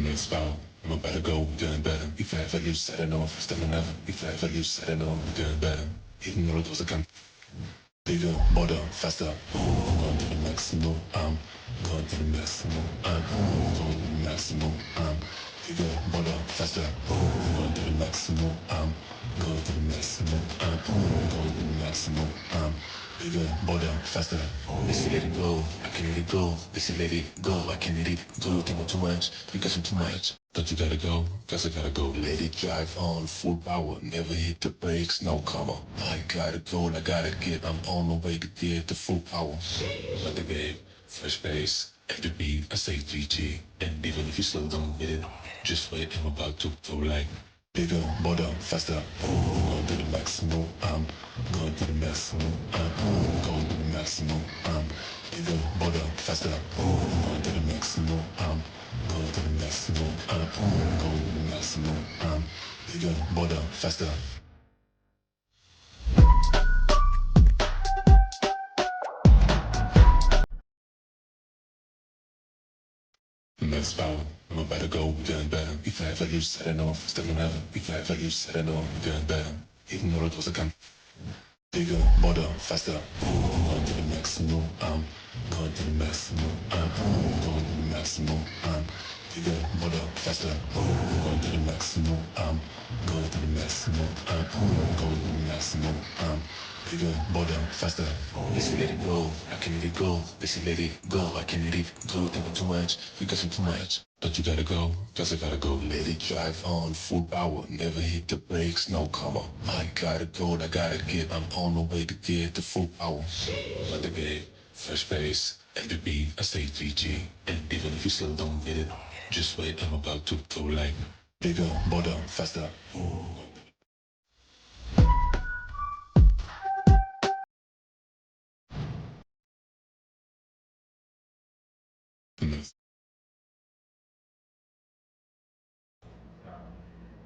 Let's bow. I'm about to go, doing better. If I ever lose, setting off, still never. If I ever lose, setting off, doing better. Even though it was a gun. Bigger, bolder, faster. I'm going to the maximum. I'm going to the maximum. I'm going to the maximum. I'm bigger, bolder, faster. I'm going to the maximum. I'm going to the maximum. I'm going to the maximum. I'm bigger, bolder, faster. This let it go. I can let it go. This let it go. I can let it go. Think I'm too much. Because I'm too much. Don't you gotta go? Guess I gotta go. Let it drive on full power. Never hit the brakes, no comma. I gotta go and I gotta get. I'm on the way to get the full power. Like the game, fresh pace, every beat, I say 3G. And even if you still don't get it, just wait, I'm about to go like bigger, bolder, faster. I'm going to the maximum. I'm going to the maximum. I'm going to the maximum. I'm bigger, bolder, faster. I'm going to the maximum. I'm going to the maximum. I'm going to the maximum. I'm bigger, bolder, faster. Let's bow. I'm about to go, doing better. If I ever lose, setting off, still never. If I ever lose, setting off, doing better. Even though it was a gun. Bigger, bolder, faster. I'm going to the maximum. I'm going to the maximum. I'm going to the maximum. I'm bigger, bolder, faster. I'm going to the maximum. I'm going to the maximum. I'm going to the maximum. I'm bigger, bolder, faster. This let it go. I can let it go. This let it go. I can let it go. Think I'm too much. Because I'm too much. Don't you gotta go? Guess I gotta go. Let it drive on full power. Never hit the brakes, no comma. I gotta go and I gotta get. I'm on the way to get the full power. Like the game, fresh pace, every beat, I say 3G. And even if you still don't get it, just wait, I'm about to go like bigger, bolder, faster.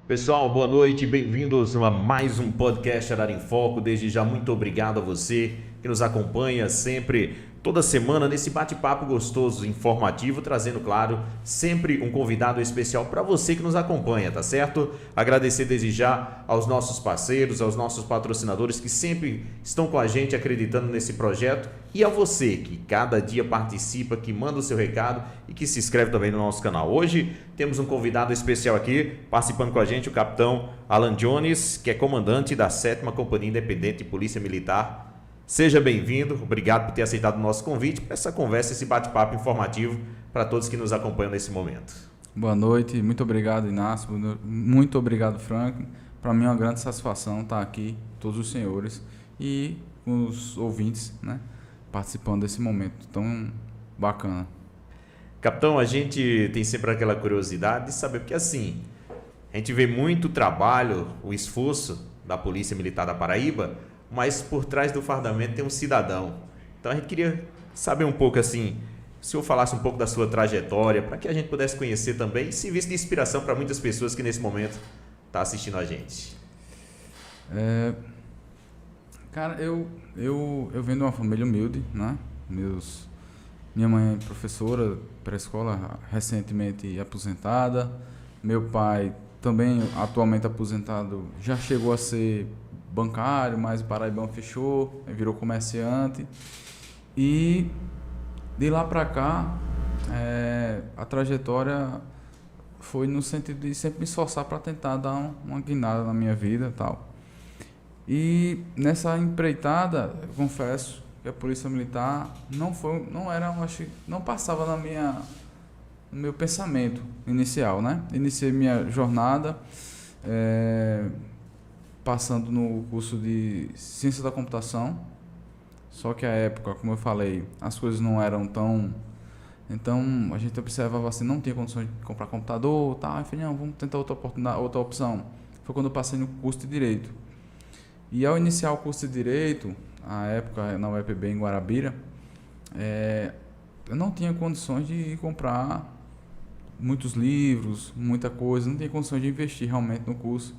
Pessoal, boa noite, bem-vindos a mais um podcast Arara em Foco. Desde já, muito obrigado a você que nos acompanha sempre, toda semana, nesse bate-papo gostoso, informativo, trazendo, claro, sempre um convidado especial para você que nos acompanha, tá certo? Agradecer desde já aos nossos parceiros, aos nossos patrocinadores que sempre estão com a gente acreditando nesse projeto e a você que cada dia participa, que manda o seu recado e que se inscreve também no nosso canal. Hoje temos um convidado especial aqui, participando com a gente, o capitão Alan Jones, que é comandante da 7ª Companhia Independente de Polícia Militar. Seja bem-vindo, obrigado por ter aceitado o nosso convite para essa conversa, esse bate-papo informativo para todos que nos acompanham nesse momento. Boa noite, muito obrigado, Inácio, muito obrigado, Frank. Para mim é uma grande satisfação estar aqui, todos os senhores e os ouvintes, né, participando desse momento tão bacana. Capitão, a gente tem sempre aquela curiosidade de saber, porque assim, a gente vê muito trabalho, o esforço da Polícia Militar da Paraíba, mas por trás do fardamento tem um cidadão. Então a gente queria saber um pouco assim, se o senhor falasse um pouco da sua trajetória, para que a gente pudesse conhecer também e servisse de inspiração para muitas pessoas que nesse momento estão assistindo a gente. Cara, eu venho de uma família humilde, né? Minha mãe é professora pré-escola, recentemente aposentada. Meu pai, também atualmente aposentado, já chegou a ser bancário, mas o Paraibão fechou, virou comerciante. E de lá para cá, a trajetória foi no sentido de sempre me esforçar para tentar dar uma guinada na minha vida e tal. E nessa empreitada, eu confesso que a Polícia Militar não passava no meu pensamento inicial, né? Iniciei minha jornada passando no curso de Ciência da Computação, só que à época, como eu falei, as coisas não eram tão... Então, a gente observava assim, não tinha condições de comprar computador, tá? Eu falei, não, vamos tentar outra opção. Foi quando eu passei no curso de Direito. E ao iniciar o curso de Direito, à época na UEPB em Guarabira, eu não tinha condições de comprar muitos livros, muita coisa, não tinha condições de investir realmente no curso.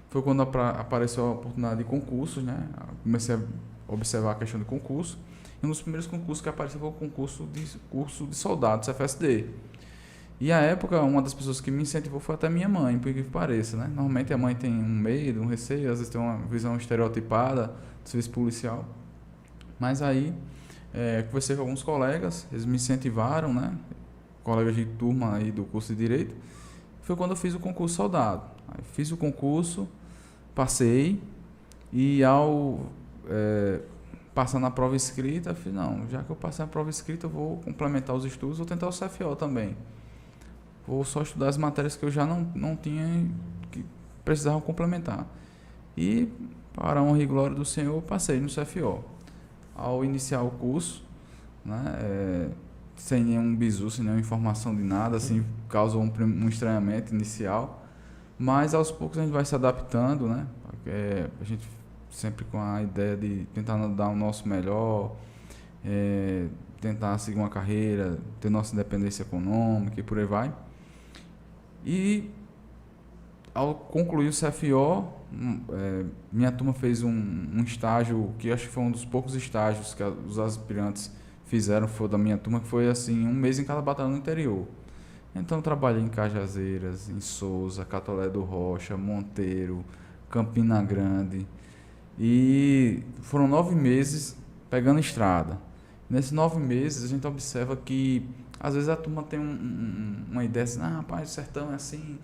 Foi quando apareceu a oportunidade de concursos, né? Comecei a observar a questão de concurso. E um dos primeiros concursos que apareceu foi o curso de soldado, CFSD. E à época, uma das pessoas que me incentivou foi até minha mãe, por que pareça, né? Normalmente a mãe tem um medo, um receio, às vezes tem uma visão estereotipada do serviço policial. Mas aí, conversei com alguns colegas, eles me incentivaram, né? Colegas de turma aí do curso de Direito. Foi quando eu fiz o concurso soldado. Aí fiz o concurso, passei, e ao passar na prova escrita, eu fiz, não, já que eu passei na prova escrita, eu vou complementar os estudos, vou tentar o CFO também. Vou só estudar as matérias que eu já não tinha, que precisavam complementar. E, para a honra e glória do Senhor, passei no CFO. Ao iniciar o curso, né, sem nenhum bizu, sem nenhuma informação de nada, assim, causou um estranhamento inicial, mas aos poucos a gente vai se adaptando, né? A gente sempre com a ideia de tentar dar o nosso melhor, tentar seguir uma carreira, ter nossa independência econômica e por aí vai. E ao concluir o CFO, minha turma fez um estágio, que acho que foi um dos poucos estágios que os aspirantes fizeram, foi da minha turma, que foi assim, 1 mês em cada batalhão no interior. Então trabalhei em Cajazeiras, em Souza, Catolé do Rocha, Monteiro, Campina Grande, e foram 9 meses pegando estrada. Nesses 9 meses a gente observa que às vezes a turma tem uma ideia assim, rapaz, o sertão é assim,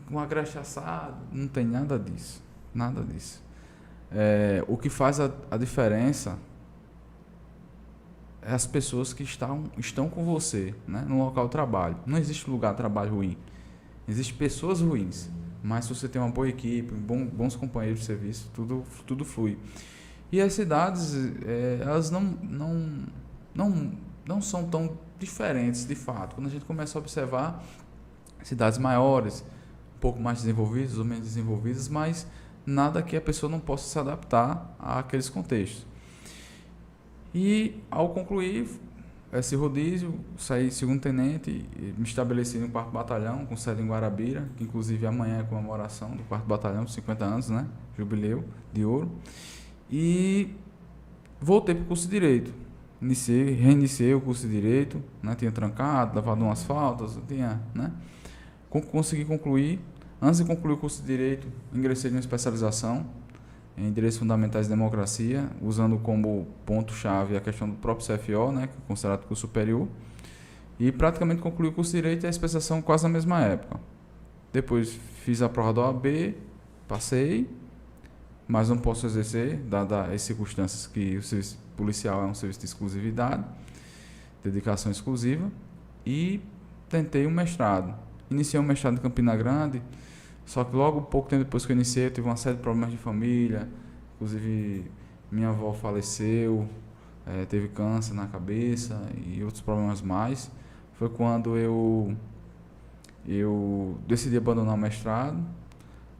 com agreste assado. Não tem nada disso, nada disso. O que faz a diferença é as pessoas que estão com você, né, no local de trabalho. Não existe lugar de trabalho ruim, existem pessoas ruins, mas se você tem uma boa equipe, bons companheiros de serviço, tudo flui. E as cidades, elas não são tão diferentes de fato. Quando a gente começa a observar cidades maiores, um pouco mais desenvolvidas ou menos desenvolvidas, mas nada que a pessoa não possa se adaptar àqueles contextos. E ao concluir esse rodízio, saí segundo tenente e me estabeleci no 4º Batalhão, com sede em Guarabira, que inclusive amanhã é a comemoração do 4º Batalhão, 50 anos, né? Jubileu de ouro. E voltei para o curso de Direito. Reiniciei o curso de Direito, né? Tinha trancado, levado umas faltas, né? Consegui concluir. Antes de concluir o curso de Direito, ingressei em uma especialização em Direitos Fundamentais e Democracia, usando como ponto-chave a questão do próprio CFO, né? Que é considerado curso superior. E praticamente concluí o curso de Direito e a especialização quase na mesma época. Depois fiz a prova da OAB, passei, mas não posso exercer, dadas as circunstâncias que o serviço policial é um serviço de exclusividade, dedicação exclusiva, e tentei um mestrado. Iniciei um mestrado em Campina Grande, só que logo pouco tempo depois que eu iniciei, eu tive uma série de problemas de família, inclusive minha avó faleceu, teve câncer na cabeça e outros problemas mais. Foi quando eu decidi abandonar o mestrado.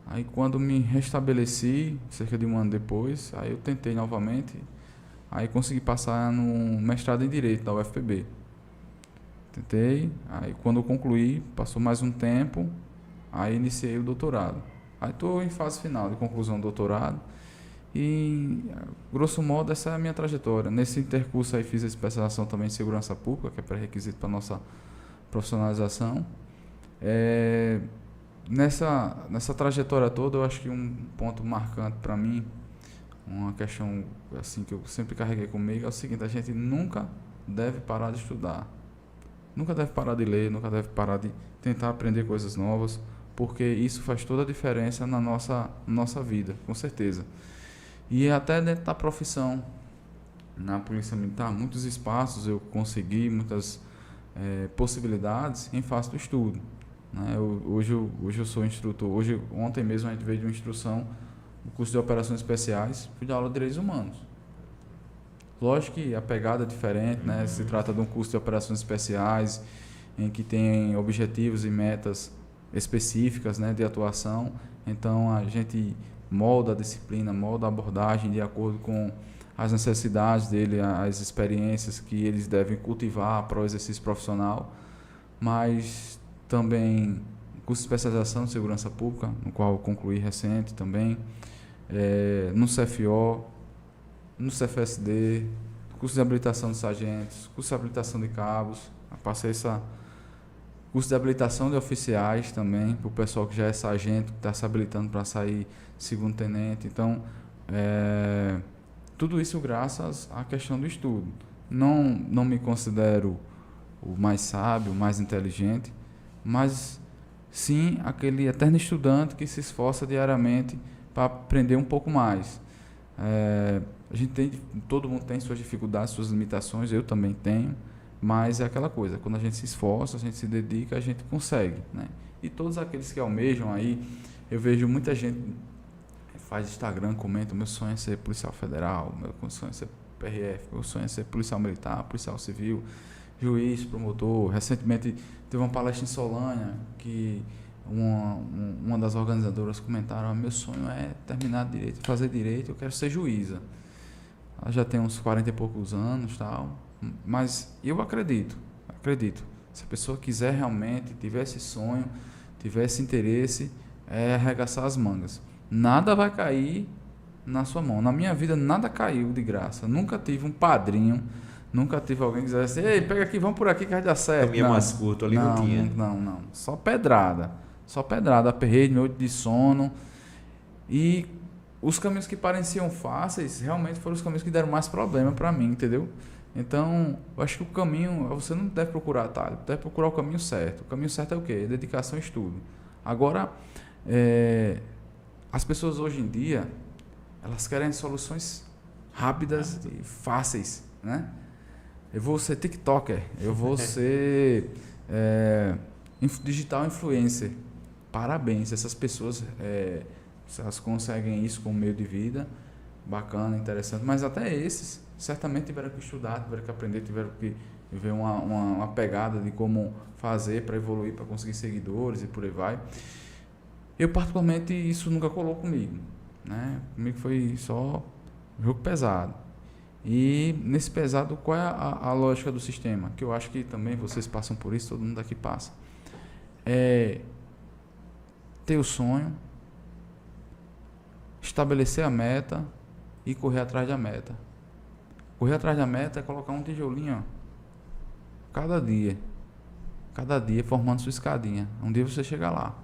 Aí quando me restabeleci, cerca de 1 ano depois, aí eu tentei novamente, aí consegui passar no mestrado em Direito da UFPB. Tentei, aí quando eu concluí, passou mais um tempo, aí iniciei o doutorado. Aí estou em fase final de conclusão do doutorado e, grosso modo, essa é a minha trajetória. Nesse intercurso aí fiz a especialização também em Segurança Pública, que é pré-requisito para a nossa profissionalização. Nessa trajetória toda, eu acho que um ponto marcante para mim, uma questão assim que eu sempre carreguei comigo, é o seguinte: a gente nunca deve parar de estudar, nunca deve parar de ler, nunca deve parar de tentar aprender coisas novas, porque isso faz toda a diferença na nossa vida, com certeza. E até dentro da profissão, na Polícia Militar, muitos espaços eu consegui, muitas possibilidades em face do estudo. Hoje eu sou instrutor. Ontem mesmo a gente veio de uma instrução no curso de Operações Especiais, fui dar aula de Direitos Humanos. Lógico que a pegada é diferente, né? Se trata de um curso de Operações Especiais, em que tem objetivos e metas específicas, né, de atuação. Então a gente molda a disciplina, molda a abordagem de acordo com as necessidades dele, as experiências que eles devem cultivar para o exercício profissional. Mas também curso de especialização em segurança pública, no qual eu concluí recente também, no CFO, no CFSD, curso de habilitação de sargentos, curso de habilitação de cabos. Passei curso de habilitação de oficiais também, para o pessoal que já é sargento, que está se habilitando para sair segundo tenente. Então, tudo isso graças à questão do estudo. Não me considero o mais sábio, o mais inteligente, mas sim aquele eterno estudante que se esforça diariamente para aprender um pouco mais. Todo mundo tem suas dificuldades, suas limitações, eu também tenho, mas é aquela coisa, quando a gente se esforça, a gente se dedica, a gente consegue, né? E todos aqueles que almejam aí, eu vejo muita gente faz Instagram, comenta, meu sonho é ser policial federal, meu sonho é ser PRF, meu sonho é ser policial militar, policial civil, juiz, promotor. Recentemente teve uma palestra em Solânia que uma das organizadoras comentaram: meu sonho é terminar direito, fazer direito, eu quero ser juíza. Ela já tem uns 40 e poucos anos, tal, mas eu acredito, se a pessoa quiser realmente, tiver esse sonho, tiver esse interesse, é arregaçar as mangas. Nada vai cair na sua mão. Na minha vida nada caiu de graça. Nunca tive um padrinho, nunca tive alguém que dissesse: ei, pega aqui, vamos por aqui que vai dar certo. Caminho mais curto ali não tinha. Não. Só pedrada, aperreio, noite de sono. E os caminhos que pareciam fáceis, realmente foram os caminhos que deram mais problema para mim, entendeu? Então, eu acho que o caminho, você não deve procurar atalho, deve procurar o caminho certo. O caminho certo é o quê? Dedicação e estudo. Agora, as pessoas hoje em dia, elas querem soluções rápidas e fáceis, né? Eu vou ser TikToker, eu vou ser digital influencer. Parabéns, essas pessoas, se elas conseguem isso como meio de vida, bacana, interessante, mas até esses certamente tiveram que estudar, tiveram que aprender, tiveram que ver uma pegada de como fazer para evoluir, para conseguir seguidores e por aí vai. Eu, particularmente, isso nunca colou comigo, né? Comigo foi só jogo pesado. E nesse pesado, qual é a lógica do sistema? Que eu acho que também vocês passam por isso, todo mundo aqui passa. É ter o sonho, estabelecer a meta e correr atrás da meta. Correr atrás da meta é colocar um tijolinho, ó, cada dia formando sua escadinha. Um dia você chega lá.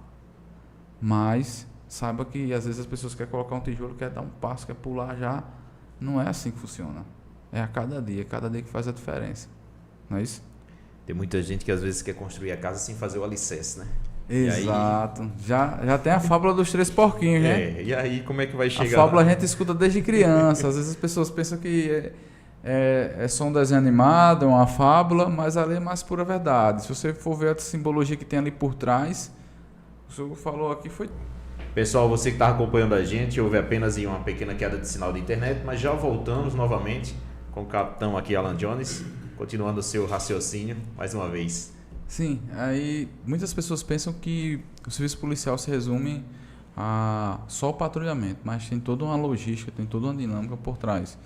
Mas saiba que às vezes as pessoas querem colocar um tijolo, querem dar um passo, querem pular já. Não é assim que funciona. É a cada dia que faz a diferença. Não é isso? Tem muita gente que às vezes quer construir a casa sem fazer o alicerce, né? Exato. Aí... Já tem a fábula dos 3 porquinhos, né? E aí como é que vai chegar? A fábula a gente escuta desde criança. Às vezes as pessoas pensam que é só um desenho animado, é uma fábula, mas ali é mais pura verdade. Se você for ver a simbologia que tem ali por trás, o senhor falou aqui foi... Pessoal, você que está acompanhando a gente, houve apenas uma pequena queda de sinal de internet, mas já voltamos novamente com o capitão aqui, Alan Jones, continuando o seu raciocínio mais uma vez. Sim, aí muitas pessoas pensam que o serviço policial se resume a só o patrulhamento, mas tem toda uma logística, tem toda uma dinâmica por trás.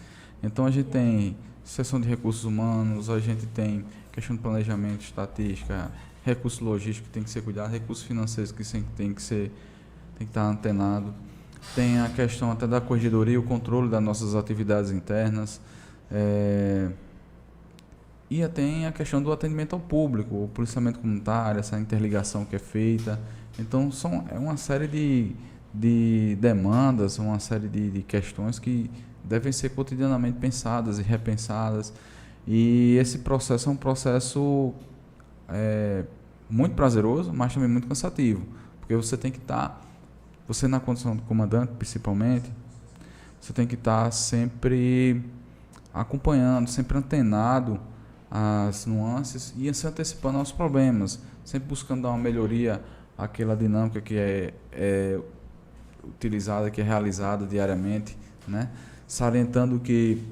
Então a gente tem seção de recursos humanos, a gente tem questão de planejamento, estatística, recurso logístico que tem que ser cuidado, recursos financeiros que tem que estar antenado. Tem a questão até da corregedoria, o controle das nossas atividades internas. E tem a questão do atendimento ao público, o policiamento comunitário, essa interligação que é feita. Então, é uma série de demandas, uma série de questões que devem ser cotidianamente pensadas e repensadas. E esse processo é um processo muito prazeroso, mas também muito cansativo, porque você tem que estar, você na condição de comandante principalmente, você tem que estar sempre acompanhando, sempre antenado as nuances e se antecipando aos problemas, sempre buscando dar uma melhoria àquela dinâmica que é utilizada, que é realizada diariamente, né? Salientando que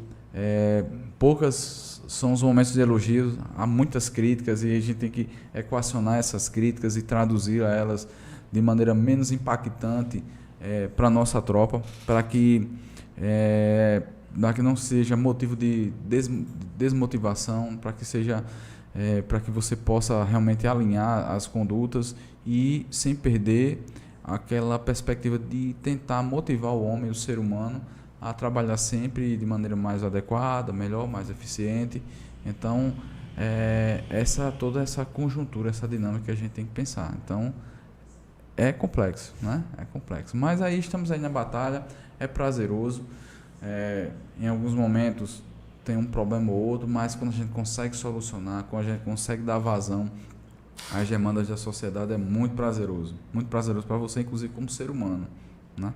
poucas são os momentos de elogios, há muitas críticas e a gente tem que equacionar essas críticas e traduzir a elas de maneira menos impactante para a nossa tropa, para que não seja motivo de desmotivação, para que seja para que você possa realmente alinhar as condutas e sem perder aquela perspectiva de tentar motivar o homem, o ser humano, a trabalhar sempre de maneira mais adequada, melhor, mais eficiente. Então, toda essa conjuntura, essa dinâmica que a gente tem que pensar. Então, é complexo, né? É complexo. Mas aí estamos aí na batalha, é prazeroso. Em alguns momentos tem um problema ou outro, mas quando a gente consegue solucionar, quando a gente consegue dar vazão às demandas da sociedade, é muito prazeroso para você, inclusive como ser humano, né?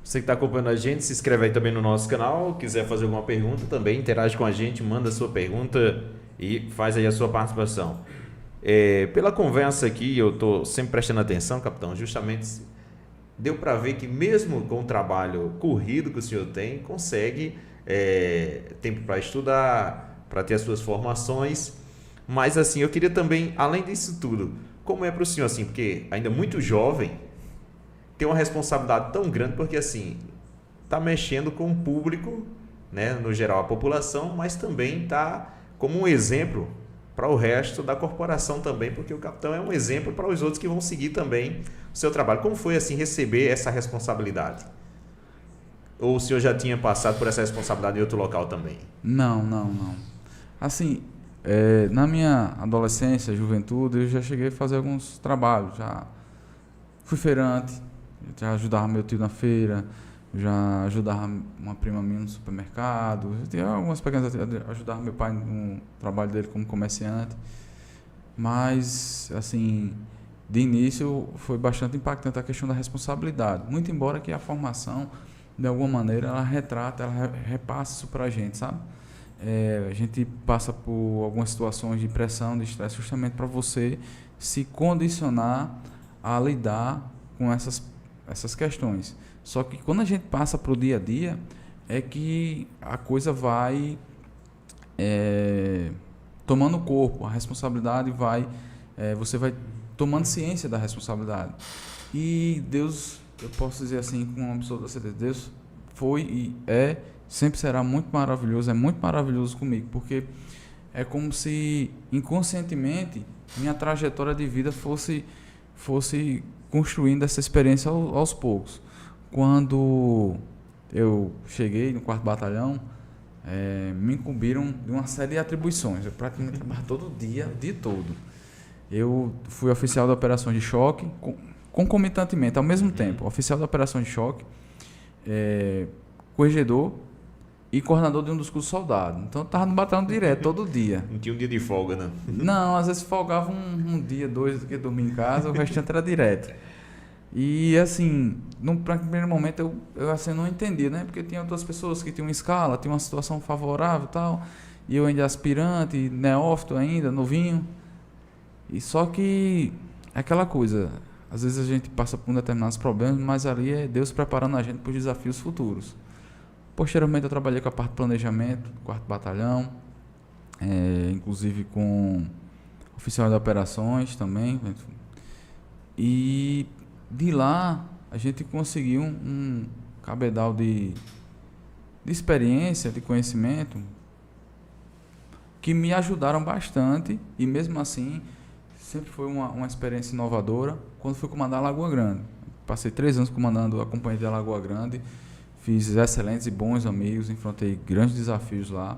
Você que está acompanhando a gente, se inscreve aí também no nosso canal. Quiser fazer alguma pergunta também, interage com a gente, manda a sua pergunta e faz aí a sua participação. Pela conversa aqui, eu estou sempre prestando atenção, capitão, justamente deu para ver que mesmo com o trabalho corrido que o senhor tem, consegue tempo para estudar, para ter as suas formações. Mas assim, eu queria também, além disso tudo, como é para o senhor, assim, porque ainda muito jovem, tem uma responsabilidade tão grande, porque assim, está mexendo com o público, né, no geral a população, mas também está como um exemplo para o resto da corporação também, porque o capitão é um exemplo para os outros que vão seguir também o seu trabalho. Como foi assim receber essa responsabilidade? Ou o senhor já tinha passado por essa responsabilidade em outro local também? Não. Assim, na minha adolescência, juventude, eu já cheguei a fazer alguns trabalhos. Já fui feirante, já ajudava meu tio na feira, já ajudava uma prima minha no supermercado, eu tinha algumas pequenas, ajudava meu pai no trabalho dele como comerciante. Mas, assim, de início foi bastante impactante a questão da responsabilidade. Muito embora que a formação, de alguma maneira, ela retrata, ela repassa isso para a gente, sabe? A gente passa por algumas situações de pressão, de estresse, justamente para você se condicionar a lidar com essas questões. Só que quando a gente passa para o dia a dia, é que a coisa vai tomando corpo, a responsabilidade você vai tomando ciência da responsabilidade. E Deus, eu posso dizer assim com uma absoluta certeza, Deus foi e sempre será muito maravilhoso, é muito maravilhoso comigo, porque é como se inconscientemente minha trajetória de vida fosse construindo essa experiência aos poucos. Quando eu cheguei no 4º Batalhão, me incumbiram de uma série de atribuições. Eu praticamente trabalhava todo dia, o dia todo. Eu fui oficial de operações de choque, concomitantemente, ao mesmo tempo, oficial de operações de choque, corregedor e coordenador de um dos cursos soldados. Então eu estava no batalhão direto, todo dia. Não tinha um dia de folga, né? Não, às vezes folgava um dia, 2, que dormia em casa, o restante era direto. E assim, no primeiro momento eu assim, não entendia, né? Porque tinha outras pessoas que tinham escala, tinham uma situação favorável e tal, e eu ainda aspirante, neófito ainda, novinho. E só que aquela coisa, às vezes a gente passa por determinados problemas, mas ali é Deus preparando a gente para os desafios futuros. Posteriormente eu trabalhei com a parte de planejamento, 4º Batalhão, inclusive com oficial de operações também. E de lá a gente conseguiu um cabedal de experiência, de conhecimento, que me ajudaram bastante, e mesmo assim sempre foi uma experiência inovadora quando fui comandar a Lagoa Grande. Passei 3 anos comandando a companhia da Lagoa Grande, fiz excelentes e bons amigos, enfrentei grandes desafios lá,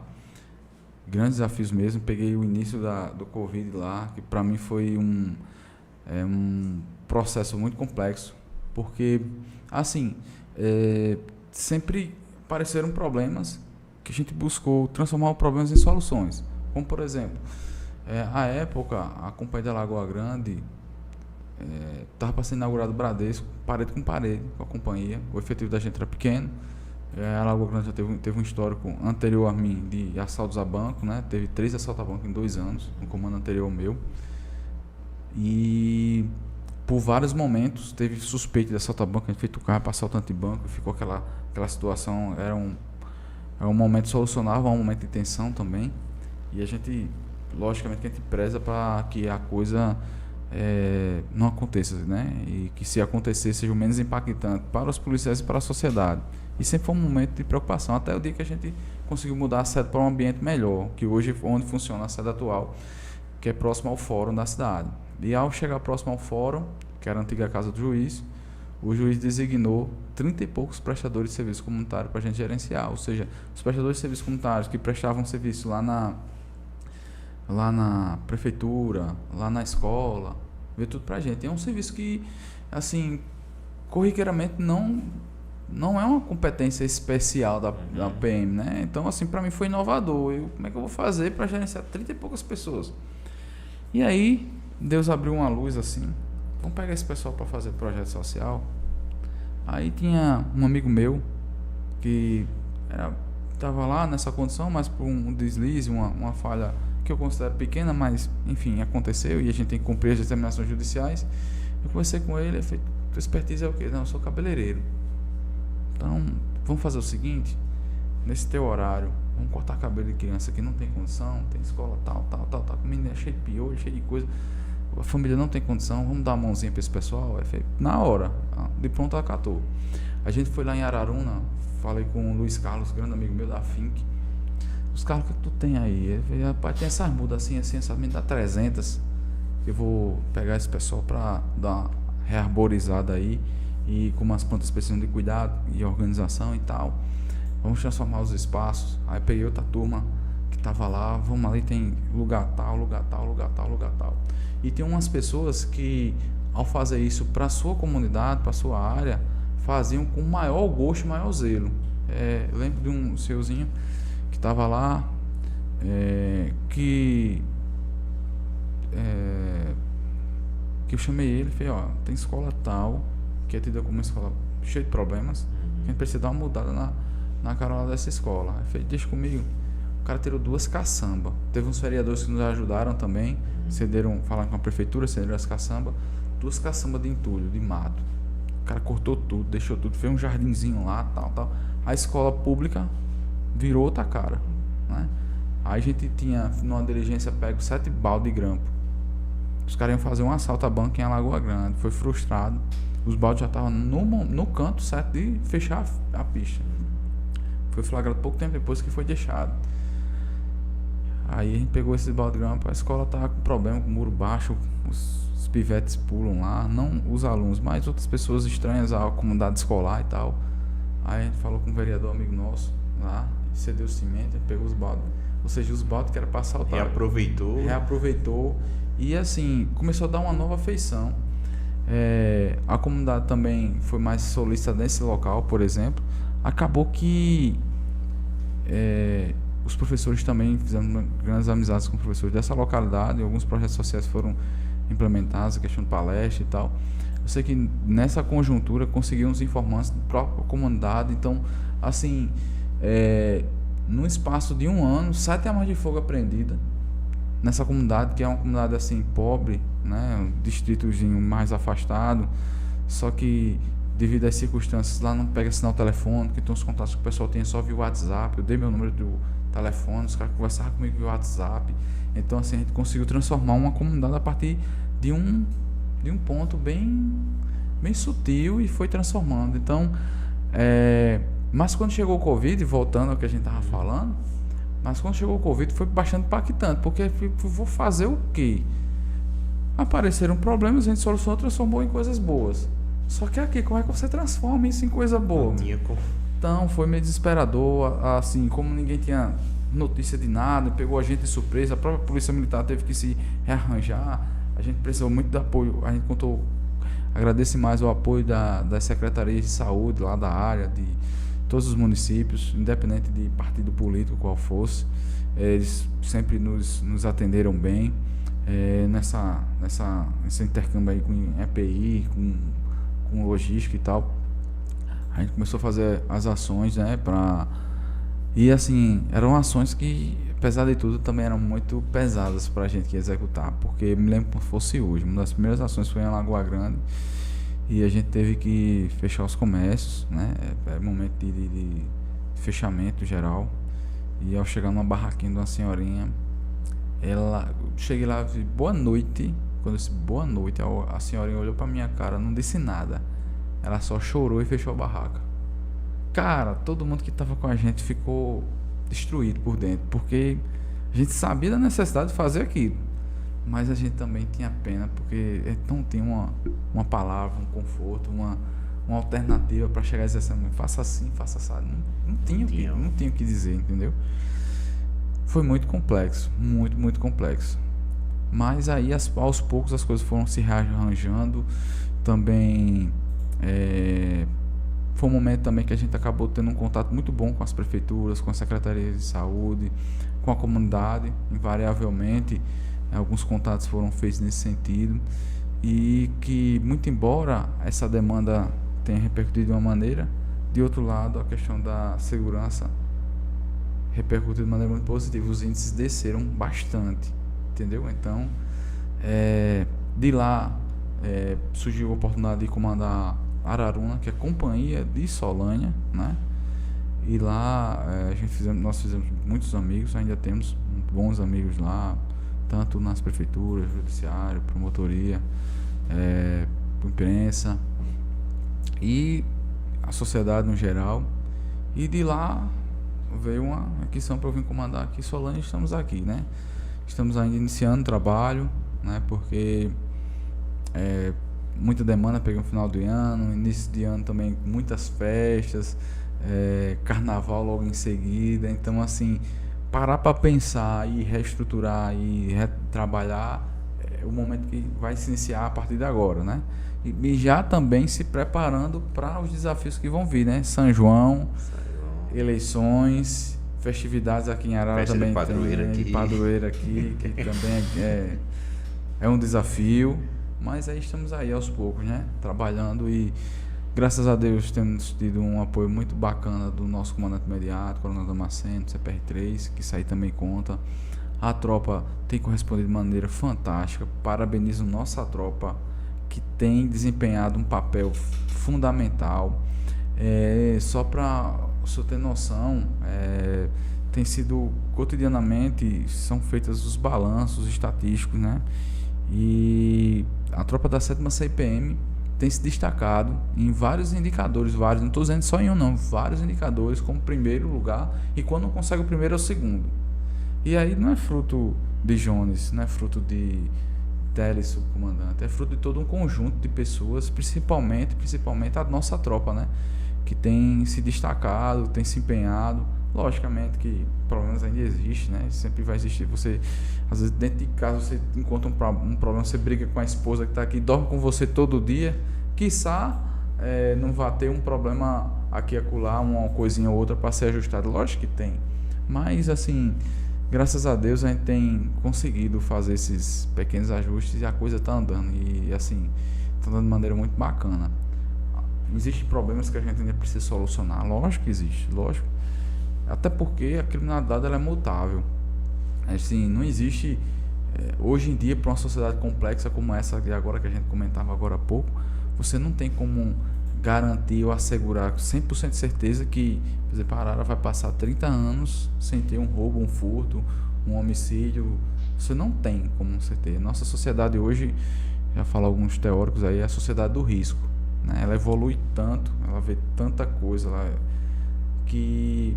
grandes desafios mesmo. Peguei o início do Covid lá, que para mim foi um processo muito complexo, porque assim, sempre apareceram problemas que a gente buscou transformar os problemas em soluções. Como por exemplo, à época a companhia da Lagoa Grande estava para ser inaugurado o Bradesco, parede com parede com a companhia. O efetivo da gente era pequeno. A Lagoa Grande já teve um histórico anterior a mim de assaltos a banco, né? Teve 3 assaltos a banco em 2 anos, no comando anterior ao meu. E por vários momentos teve suspeita de assalto a banco, a gente fez o carro para assaltante de banco, ficou aquela situação, era um momento solucionável, um momento de tensão também. E a gente, logicamente, que a gente preza para que a coisa não aconteça, né? E que se acontecer seja o menos impactante para os policiais e para a sociedade. E sempre foi um momento de preocupação, até o dia que a gente conseguiu mudar a sede para um ambiente melhor, que hoje é onde funciona a sede atual, que é próximo ao fórum da cidade. E ao chegar próximo ao fórum, que era a antiga casa do juiz, o juiz designou 30 e poucos prestadores de serviço comunitário para a gente gerenciar. Ou seja, os prestadores de serviços comunitários que prestavam serviço lá lá na prefeitura, lá na escola, vê tudo pra gente. É um serviço que, assim, corriqueiramente não é uma competência especial da PM, né? Então, assim, para mim foi inovador. Como é que eu vou fazer para gerenciar 30 e poucas pessoas? E aí, Deus abriu uma luz assim, vamos pegar esse pessoal para fazer projeto social. Aí tinha um amigo meu que estava lá nessa condição, mas por um deslize, uma falha que eu considero pequena, mas enfim, aconteceu e a gente tem que cumprir as determinações judiciais. Eu conversei com ele, ele falou: tua expertise é o quê? Não, eu sou cabeleireiro. Então, vamos fazer o seguinte, nesse teu horário, vamos cortar cabelo de criança que não tem condição, tem escola tal, com menina cheio de piolho, cheio de coisa, a família não tem condição, vamos dar uma mãozinha para esse pessoal. Aí, na hora, de pronto acatou. A gente foi lá em Araruna, falei com o Luiz Carlos, grande amigo meu da Fink. Os carros que tu tem aí? Ele falou: rapaz, tem essas mudas assim, essas me dá 300, eu vou pegar esse pessoal para dar uma rearborizada aí, e com umas plantas precisam de cuidado e organização e tal, vamos transformar os espaços. Aí peguei outra turma que tava lá, vamos ali, tem lugar tal, e tem umas pessoas que, ao fazer isso para sua comunidade, para sua área, faziam com maior gosto e maior zelo. Eu lembro de um senhorzinho que estava lá, que eu chamei ele e falei: ó, tem escola tal, que é tida como uma escola cheia de problemas, que a gente precisa dar uma mudada na carola dessa escola. Aí eu falei: deixa comigo. O cara tirou 2 caçambas. Teve uns vereadores que nos ajudaram também, falaram com a prefeitura, cederam as caçambas, 2 caçambas de entulho, de mato. O cara cortou tudo, deixou tudo, fez um jardinzinho lá, tal. A escola pública virou outra cara, né? Aí a gente tinha, numa diligência, pego 7 balde de grampo. Os caras iam fazer um assalto à banca em Alagoa Grande, foi frustrado. Os baldes já estavam no canto certo de fechar a pista. Foi flagrado pouco tempo depois que foi deixado. Aí a gente pegou esses baldes de grampo, a escola estava com problema, com o muro baixo, os pivetes pulam lá, não os alunos, mas outras pessoas estranhas à comunidade escolar e tal. Aí a gente falou com um vereador amigo nosso lá, cedeu o cimento, pegou os baldes. Ou seja, os baldes que era para assaltar. Reaproveitou. E assim, começou a dar uma nova feição. A comunidade também foi mais solícita nesse local, por exemplo. Acabou que os professores também fizeram grandes amizades com professores dessa localidade. Alguns projetos sociais foram implementados, a questão de palestra e tal. Eu sei que nessa conjuntura conseguiram uns informantes da própria comunidade. Então, assim, num espaço de 1 ano, 7 armas de fogo apreendidas nessa comunidade, que é uma comunidade assim pobre, né, um distritozinho mais afastado, só que devido às circunstâncias lá não pega sinal telefônico, então os contatos que o pessoal tem é só via WhatsApp. Eu dei meu número do telefone, os caras conversavam comigo via WhatsApp. Então assim, a gente conseguiu transformar uma comunidade a partir de um ponto bem sutil, e foi transformando. Então, mas quando chegou o Covid, voltando ao que a gente estava falando, mas quando chegou o Covid foi bastante impactante, porque vou fazer o quê? Apareceram problemas, a gente solucionou, transformou em coisas boas. Só que aqui, como é que você transforma isso em coisa boa? Então, foi meio desesperador, assim, como ninguém tinha notícia de nada, pegou a gente de surpresa, a própria Polícia Militar teve que se rearranjar, a gente precisou muito de apoio, a gente contou, agradeço mais o apoio das secretarias de saúde lá da área, de todos os municípios, independente de partido político qual fosse, eles sempre nos atenderam bem, nesse intercâmbio aí com EPI, com logística e tal. A gente começou a fazer as ações, né, e assim, eram ações que, apesar de tudo, também eram muito pesadas para a gente executar, porque me lembro como fosse hoje, uma das primeiras ações foi em Alagoa Grande, e a gente teve que fechar os comércios, né? Era momento de fechamento geral. E ao chegar numa barraquinha de uma senhorinha, cheguei lá e disse: boa noite. Quando eu disse boa noite, a senhorinha olhou pra minha cara, não disse nada. Ela só chorou e fechou a barraca. Cara, todo mundo que tava com a gente ficou destruído por dentro, porque a gente sabia da necessidade de fazer aquilo, mas a gente também tinha pena, porque não tinha uma palavra, um conforto, uma alternativa para chegar e dizer assim: faça assim, faça assim. Não tinha o que dizer, entendeu? Foi muito complexo, muito complexo. Mas aí aos poucos as coisas foram se rearranjando. Também foi um momento também que a gente acabou tendo um contato muito bom com as prefeituras, com a Secretaria de Saúde, com a comunidade. Invariavelmente alguns contatos foram feitos nesse sentido, e que, muito embora essa demanda tenha repercutido de uma maneira, de outro lado a questão da segurança repercutiu de maneira muito positiva. Os índices desceram bastante, entendeu? Então, de lá surgiu a oportunidade de comandar Araruna, que é companhia de Solânia, né? E lá nós fizemos muitos amigos, ainda temos bons amigos lá, tanto nas prefeituras, judiciário, promotoria, imprensa e a sociedade no geral. E de lá veio uma questão para eu vir comandar aqui Solânia. Estamos aqui, né? Estamos ainda iniciando o trabalho, né? Porque muita demanda, peguei no final do ano, início de ano também muitas festas, carnaval logo em seguida. Então, assim, parar para pensar e reestruturar e retrabalhar é o momento que vai se iniciar a partir de agora, né? E já também se preparando para os desafios que vão vir, né? São João, eleições, festividades aqui em Arara. Festa também tem padroeira aqui, que também é um desafio, mas aí estamos aí aos poucos, né? Trabalhando, e graças a Deus temos tido um apoio muito bacana do nosso comandante imediato, Coronel Damasceno, CPR3, que isso aí também conta. A tropa tem correspondido de maneira fantástica. Parabenizo nossa tropa, que tem desempenhado um papel fundamental. Só para você ter noção, tem sido cotidianamente, são feitos os balanços estatísticos, né? E a tropa da 7ª CPM tem se destacado em vários indicadores, não estou dizendo só em um não, vários indicadores, como primeiro lugar, e quando não consegue o primeiro é o segundo. E aí não é fruto de Jones, não é fruto de Teles, o comandante, é fruto de todo um conjunto de pessoas, principalmente a nossa tropa, né? Que tem se destacado, tem se empenhado. Logicamente que problemas ainda existem, né? Sempre vai existir. Você, às vezes, dentro de casa, você encontra um problema, você briga com a esposa que está aqui, dorme com você todo dia. Quiçá não vai ter um problema aqui e acolá, uma coisinha ou outra para ser ajustado. Lógico que tem. Mas, assim, graças a Deus a gente tem conseguido fazer esses pequenos ajustes e a coisa está andando. E, assim, está andando de maneira muito bacana. Existem problemas que a gente ainda precisa solucionar. Lógico que existe, lógico. Até porque a criminalidade ela é mutável. Assim, não existe hoje em dia, para uma sociedade complexa como essa de agora, que a gente comentava agora há pouco, você não tem como garantir ou assegurar com 100% de certeza que, por exemplo, a Arara vai passar 30 anos sem ter um roubo, um furto, um homicídio. Você não tem como certeza. Nossa sociedade hoje, já falo alguns teóricos aí, é a sociedade do risco, né? Ela evolui tanto, ela vê tanta coisa lá, que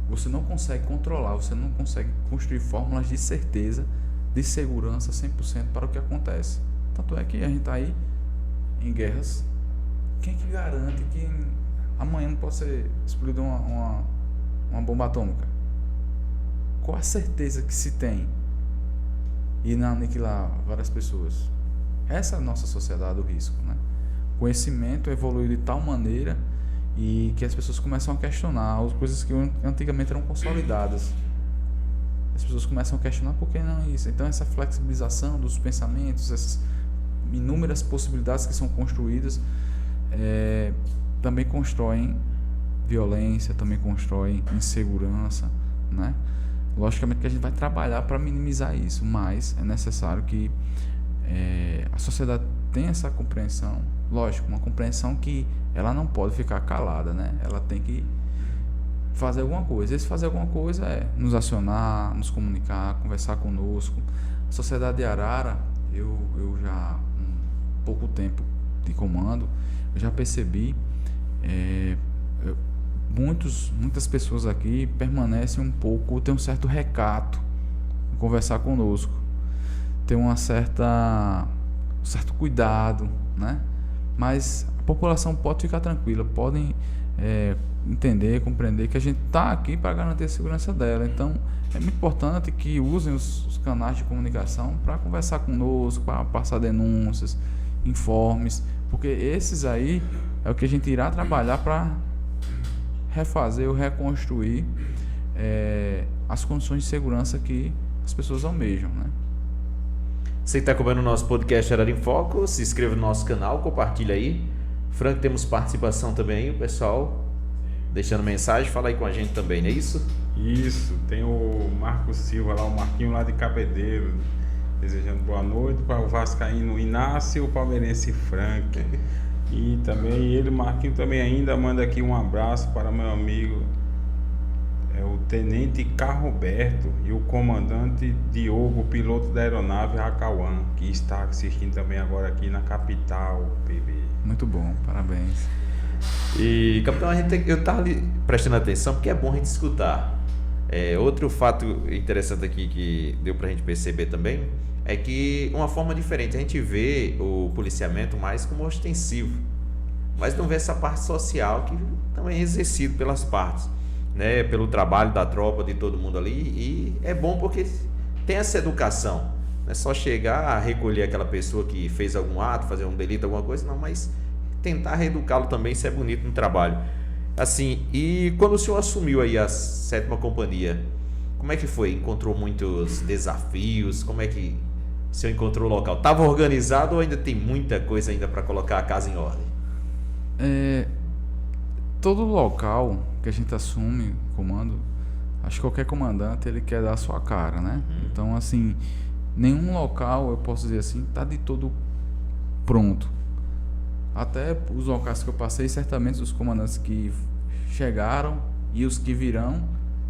você não consegue controlar, você não consegue construir fórmulas de certeza, de segurança 100% para o que acontece. Tanto é que a gente está aí em guerras. Quem que garante que amanhã não pode ser explodida uma bomba atômica? Qual a certeza que se tem e não aniquilar várias pessoas? Essa é a nossa sociedade do risco, né? O conhecimento evoluiu de tal maneira e que as pessoas começam a questionar as coisas que antigamente eram consolidadas. As pessoas começam a questionar por que não isso. Então essa flexibilização dos pensamentos, essas inúmeras possibilidades que são construídas, também constroem violência, também constroem insegurança, né? Logicamente que a gente vai trabalhar para minimizar isso, mas é necessário que a sociedade tenha essa compreensão. Lógico, uma compreensão que ela não pode ficar calada, né? Ela tem que fazer alguma coisa. Esse fazer alguma coisa é nos acionar, nos comunicar, conversar conosco. A sociedade de Arara, eu já um pouco tempo de comando, eu já percebi muitas pessoas aqui permanecem um pouco, tem um certo recato em conversar conosco, tem um certo cuidado, né? Mas a população pode ficar tranquila, podem entender, compreender que a gente está aqui para garantir a segurança dela. Então, é muito importante que usem os canais de comunicação para conversar conosco, para passar denúncias, informes, porque esses aí é o que a gente irá trabalhar para refazer ou reconstruir as condições de segurança que as pessoas almejam, né? Você que está acompanhando o nosso podcast Arara em Foco, se inscreva no nosso canal, compartilha aí. Frank, temos participação também aí, o pessoal deixando mensagem, fala aí com a gente também, não é isso? Isso, tem o Marco Silva lá, o Marquinho lá de Cabedelo, desejando boa noite para o vascaíno Inácio e o palmeirense Frank. E também ele, Marquinho, também ainda manda aqui um abraço para meu amigo o Tenente Carroberto e o comandante Diogo, piloto da aeronave Racauã, que está assistindo também agora aqui na capital, PB. Muito bom, parabéns. E, capitão, eu estava ali prestando atenção porque é bom a gente escutar. Outro fato interessante aqui que deu pra gente perceber também é que uma forma diferente, a gente vê o policiamento mais como ostensivo, mas não vê essa parte social que também é exercido pelas partes, né? Pelo trabalho da tropa, de todo mundo ali, e é bom porque tem essa educação, não é só chegar a recolher aquela pessoa que fez algum ato, fazer um delito, alguma coisa, não, mas tentar reeducá-lo também, isso é bonito no trabalho. Assim, e quando o senhor assumiu aí a 7ª Companhia, como é que foi? Encontrou muitos desafios? Como é que o senhor encontrou o local? Estava organizado ou ainda tem muita coisa ainda para colocar a casa em ordem? Todo local que a gente assume comando, acho que qualquer comandante ele quer dar a sua cara, né? Então, assim, nenhum local, eu posso dizer assim, está de todo pronto. Até os locais que eu passei, certamente os comandantes que chegaram e os que virão,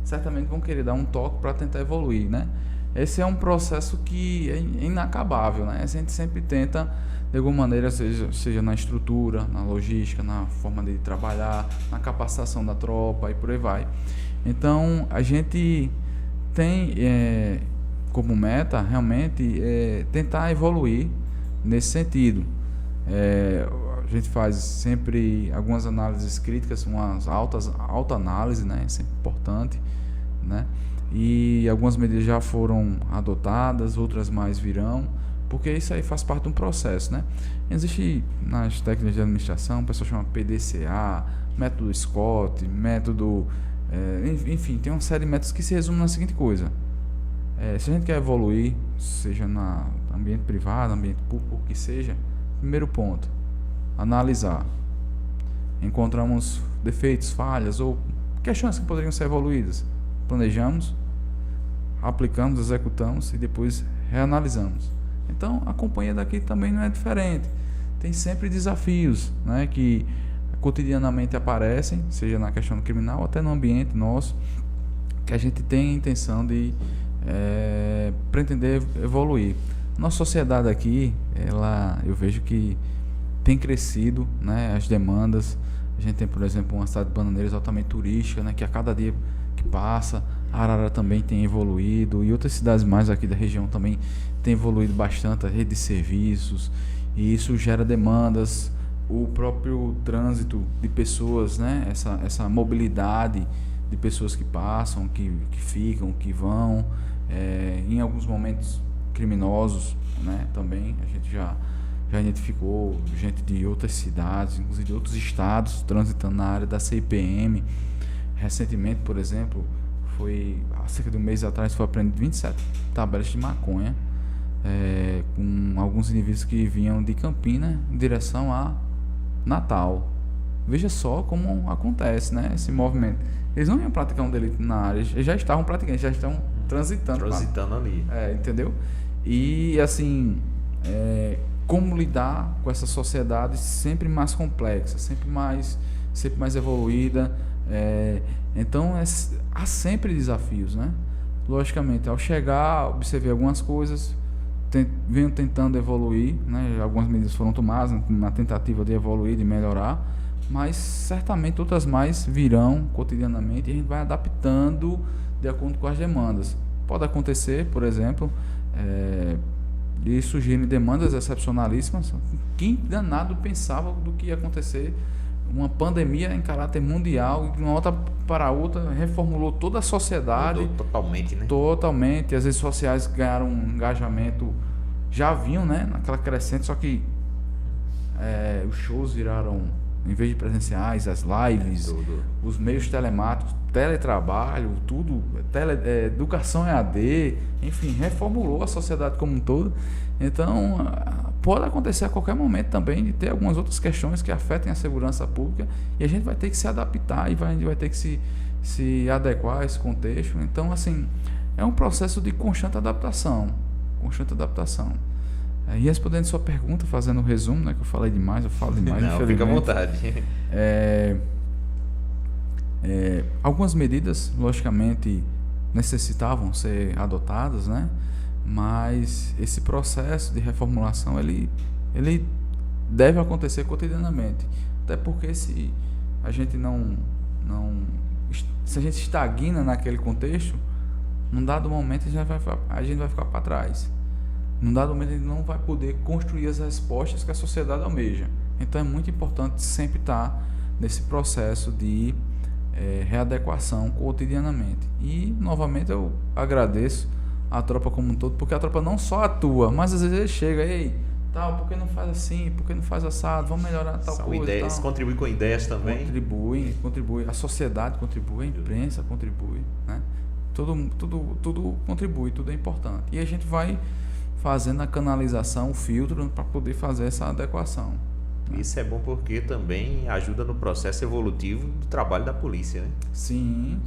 certamente vão querer dar um toque para tentar evoluir, né? Esse é um processo que é inacabável, né? A gente sempre tenta, de alguma maneira, seja na estrutura, na logística, na forma de trabalhar, na capacitação da tropa e por aí vai. Então, a gente tem como meta, realmente, tentar evoluir nesse sentido. A gente faz sempre algumas análises críticas, umas autoanálises, né? Isso é importante, né? E algumas medidas já foram adotadas, outras mais virão, porque isso aí faz parte de um processo, né? Existe nas técnicas de administração, o pessoal chama PDCA, método Scott, método... enfim, tem uma série de métodos que se resumem na seguinte coisa. Se a gente quer evoluir, seja no ambiente privado, ambiente público, o que seja, primeiro ponto, analisar. Encontramos defeitos, falhas ou questões que poderiam ser evoluídas. Planejamos, aplicamos, executamos e depois reanalisamos. Então, a companhia daqui também não é diferente. Tem sempre desafios, né, que cotidianamente aparecem, seja na questão criminal ou até no ambiente nosso, que a gente tem a intenção de pretender evoluir. Nossa sociedade aqui, eu vejo que tem crescido, né, as demandas. A gente tem, por exemplo, uma cidade de Bananeiras altamente turística, né, que a cada dia que passa, Arara também tem evoluído, e outras cidades mais aqui da região também tem evoluído bastante, a rede de serviços, e isso gera demandas, o próprio trânsito de pessoas, né, essa mobilidade de pessoas que passam, que ficam, que vão, em alguns momentos criminosos, né, também a gente já identificou gente de outras cidades, inclusive de outros estados, transitando na área da CIPM. Recentemente, por exemplo, há cerca de um mês atrás, foi apreendido 27 tabelas de maconha, com alguns indivíduos que vinham de Campina em direção a Natal. Veja só como acontece, né, esse movimento. Eles não iam praticar um delito na área, eles já estavam praticando, já estão transitando ali. Entendeu? E assim, como lidar com essa sociedade sempre mais complexa, sempre mais evoluída. Então há sempre desafios, né? Logicamente, ao chegar, observei algumas coisas, venho tentando evoluir, né? Algumas medidas foram tomadas na tentativa de evoluir, de melhorar, mas certamente outras mais virão cotidianamente e a gente vai adaptando de acordo com as demandas. Pode acontecer, por exemplo, de surgirem demandas excepcionalíssimas. Quem danado pensava do que ia acontecer uma pandemia em caráter mundial, e de uma hora para a outra reformulou toda a sociedade. Mudou totalmente, né? Totalmente. As redes sociais ganharam um engajamento, já vinham, né, naquela crescente, só que os shows viraram, em vez de presenciais, as lives, os meios telemáticos, teletrabalho, tudo, educação EAD, enfim, reformulou a sociedade como um todo. Então, pode acontecer a qualquer momento também de ter algumas outras questões que afetem a segurança pública, e a gente vai ter que se adaptar e a gente vai ter que se adequar a esse contexto. Então, assim, é um processo de constante adaptação. E respondendo sua pergunta, fazendo um resumo, né, que eu falo demais, Não, fica à vontade. Algumas medidas, logicamente, necessitavam ser adotadas, né? Mas esse processo de reformulação, ele deve acontecer cotidianamente. Até porque se a gente se a gente estagna naquele contexto, num dado momento a gente vai ficar para trás. Num dado momento a gente não vai poder construir as respostas que a sociedade almeja. Então é muito importante sempre estar nesse processo de readequação cotidianamente. E novamente eu agradeço a tropa como um todo, porque a tropa não só atua, mas às vezes ele chega, ei, tal, por que não faz assim, por que não faz assado, vamos melhorar tal São coisa. Ideias, tal. contribui com ideias também. Contribui, a sociedade contribui, a imprensa contribui, né? Tudo contribui, tudo é importante. E a gente vai fazendo a canalização, o filtro para poder fazer essa adequação. Isso é bom porque também ajuda no processo evolutivo do trabalho da polícia, né? Sim.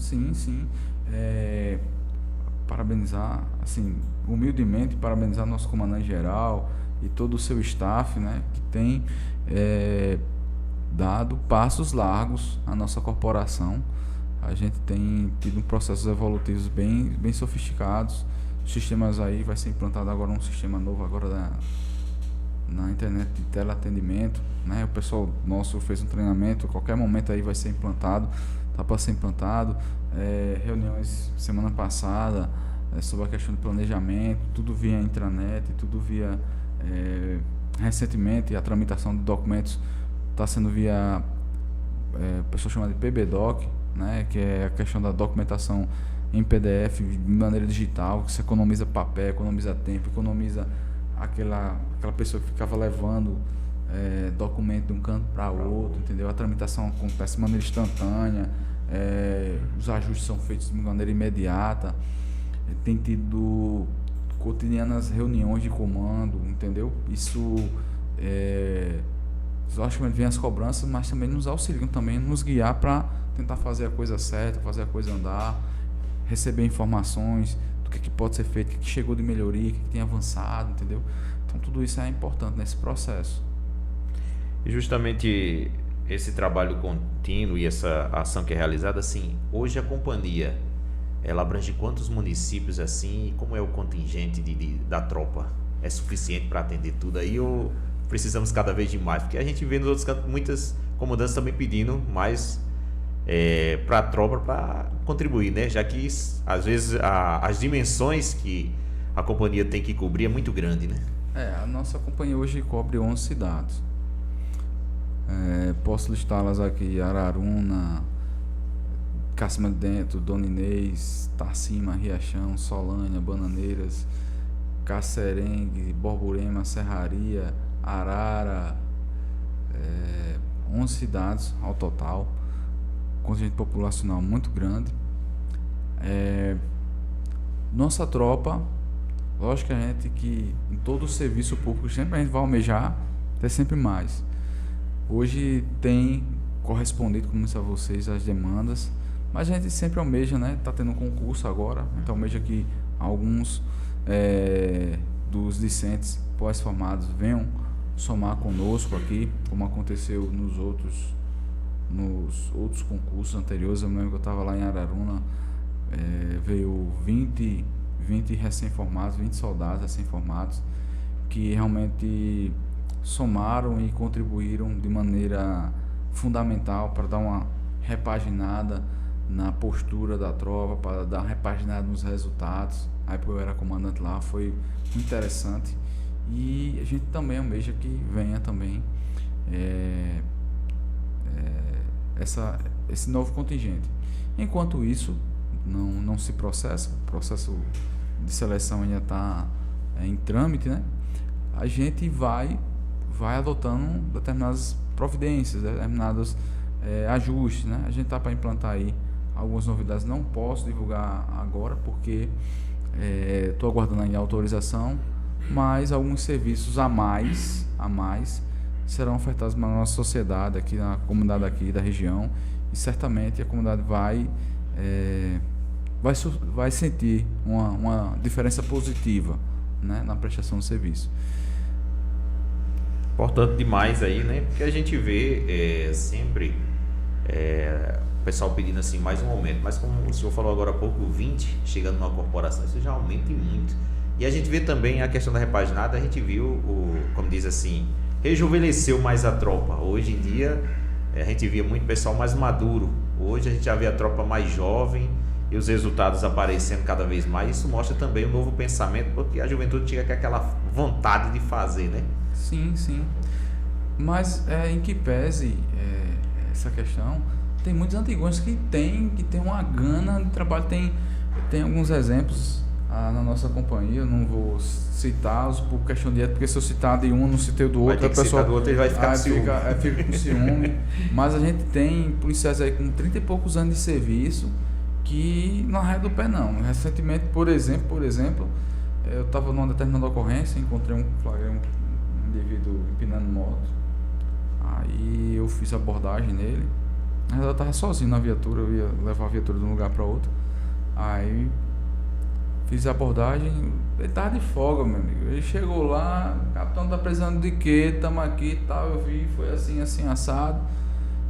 Parabenizar, assim, humildemente parabenizar nosso comandante-geral e todo o seu staff, né, que tem dado passos largos à nossa corporação. A gente tem tido processos evolutivos bem sofisticados. Sistemas aí, vai ser implantado agora um sistema novo agora na internet de teleatendimento, né? O pessoal nosso fez um treinamento, a qualquer momento aí vai ser implantado, tá para ser implantado. Reuniões semana passada sobre a questão do planejamento, tudo via intranet, tudo via recentemente a tramitação de documentos está sendo via o pessoal chama de PBDoc, né? Que é a questão da documentação em PDF de maneira digital, que você economiza papel, economiza tempo, economiza aquela pessoa que ficava levando documento de um canto para outro, entendeu? A tramitação acontece de maneira instantânea, os ajustes são feitos de maneira imediata, tem tido cotidianas reuniões de comando, entendeu? Isso logicamente vem as cobranças, mas também nos auxiliam, também nos guiar para tentar fazer a coisa certa, fazer a coisa andar, receber informações do que pode ser feito, o que chegou de melhoria, o que tem avançado, entendeu? Então tudo isso é importante nesse processo. E justamente esse trabalho contínuo e essa ação que é realizada, assim, hoje a companhia, ela abrange quantos municípios assim, e como é o contingente da tropa? É suficiente para atender tudo aí ou precisamos cada vez de mais? Porque a gente vê nos outros cantos muitas comandantes também pedindo mais para a tropa para contribuir, né? Já que às vezes as dimensões que a companhia tem que cobrir é muito grande, né? A nossa companhia hoje cobre 11 cidades. Posso listá-las aqui: Araruna, Cacima Dentro, Dona Inês, Tacima, Riachão, Solânia, Bananeiras, Cacerengue, Borborema, Serraria, Arara, 11 cidades ao total, contingente populacional muito grande. Nossa tropa, logicamente que em todo o serviço público sempre a gente vai almejar ter sempre mais. Hoje tem correspondido, como disse a vocês, as demandas, mas a gente sempre almeja, né? Está tendo um concurso agora, então almeja que alguns dos discentes pós-formados venham somar conosco aqui, como aconteceu nos outros concursos anteriores. Eu me lembro que eu estava lá em Araruna, veio 20 recém-formados, 20 soldados recém-formados, que realmente somaram e contribuíram de maneira fundamental para dar uma repaginada na postura da tropa, para dar uma repaginada nos resultados. Aí eu era comandante lá, foi muito interessante, e a gente também almeja que venha também esse novo contingente. Enquanto isso, não se processa, o processo de seleção ainda está em trâmite, né? A gente vai adotando determinadas providências, determinados ajustes, né? A gente está para implantar aí algumas novidades, não posso divulgar agora porque estou aguardando aí a autorização, mas alguns serviços a mais serão ofertados na nossa sociedade, aqui na comunidade aqui da região, e certamente a comunidade vai sentir uma diferença positiva, né, na prestação do serviço. Importante demais aí, né? Porque a gente vê sempre o pessoal pedindo assim mais um aumento, mas como o senhor falou agora há pouco, 20 chegando numa corporação, isso já aumenta e muito. E a gente vê também a questão da repaginada, a gente viu, como diz assim, rejuvenesceu mais a tropa. Hoje em dia a gente via muito pessoal mais maduro, hoje a gente já vê a tropa mais jovem e os resultados aparecendo cada vez mais. Isso mostra também um novo pensamento, porque a juventude chega com aquela vontade de fazer, né? Sim. Mas em que pese essa questão, tem muitos antigões que tem uma gana de trabalho. Tem alguns exemplos na nossa companhia, eu não vou citá-los por questão de ética, porque se eu citar de um, não citei do outro, a pessoa do outro ele vai ficar com ciúme. Fica com ciúme. Mas a gente tem policiais aí com 30 e poucos anos de serviço que não arreda o pé não. Recentemente, por exemplo, eu estava numa determinada ocorrência, flagrei um indivíduo empinando moto. Aí eu fiz a abordagem nele. Na verdade eu estava sozinho na viatura, eu ia levar a viatura de um lugar para outro. Aí fiz a abordagem, ele estava de folga, meu amigo. Ele chegou lá, capitão, tá precisando de quê? Estamos aqui e tal. Eu vi, foi assim assado.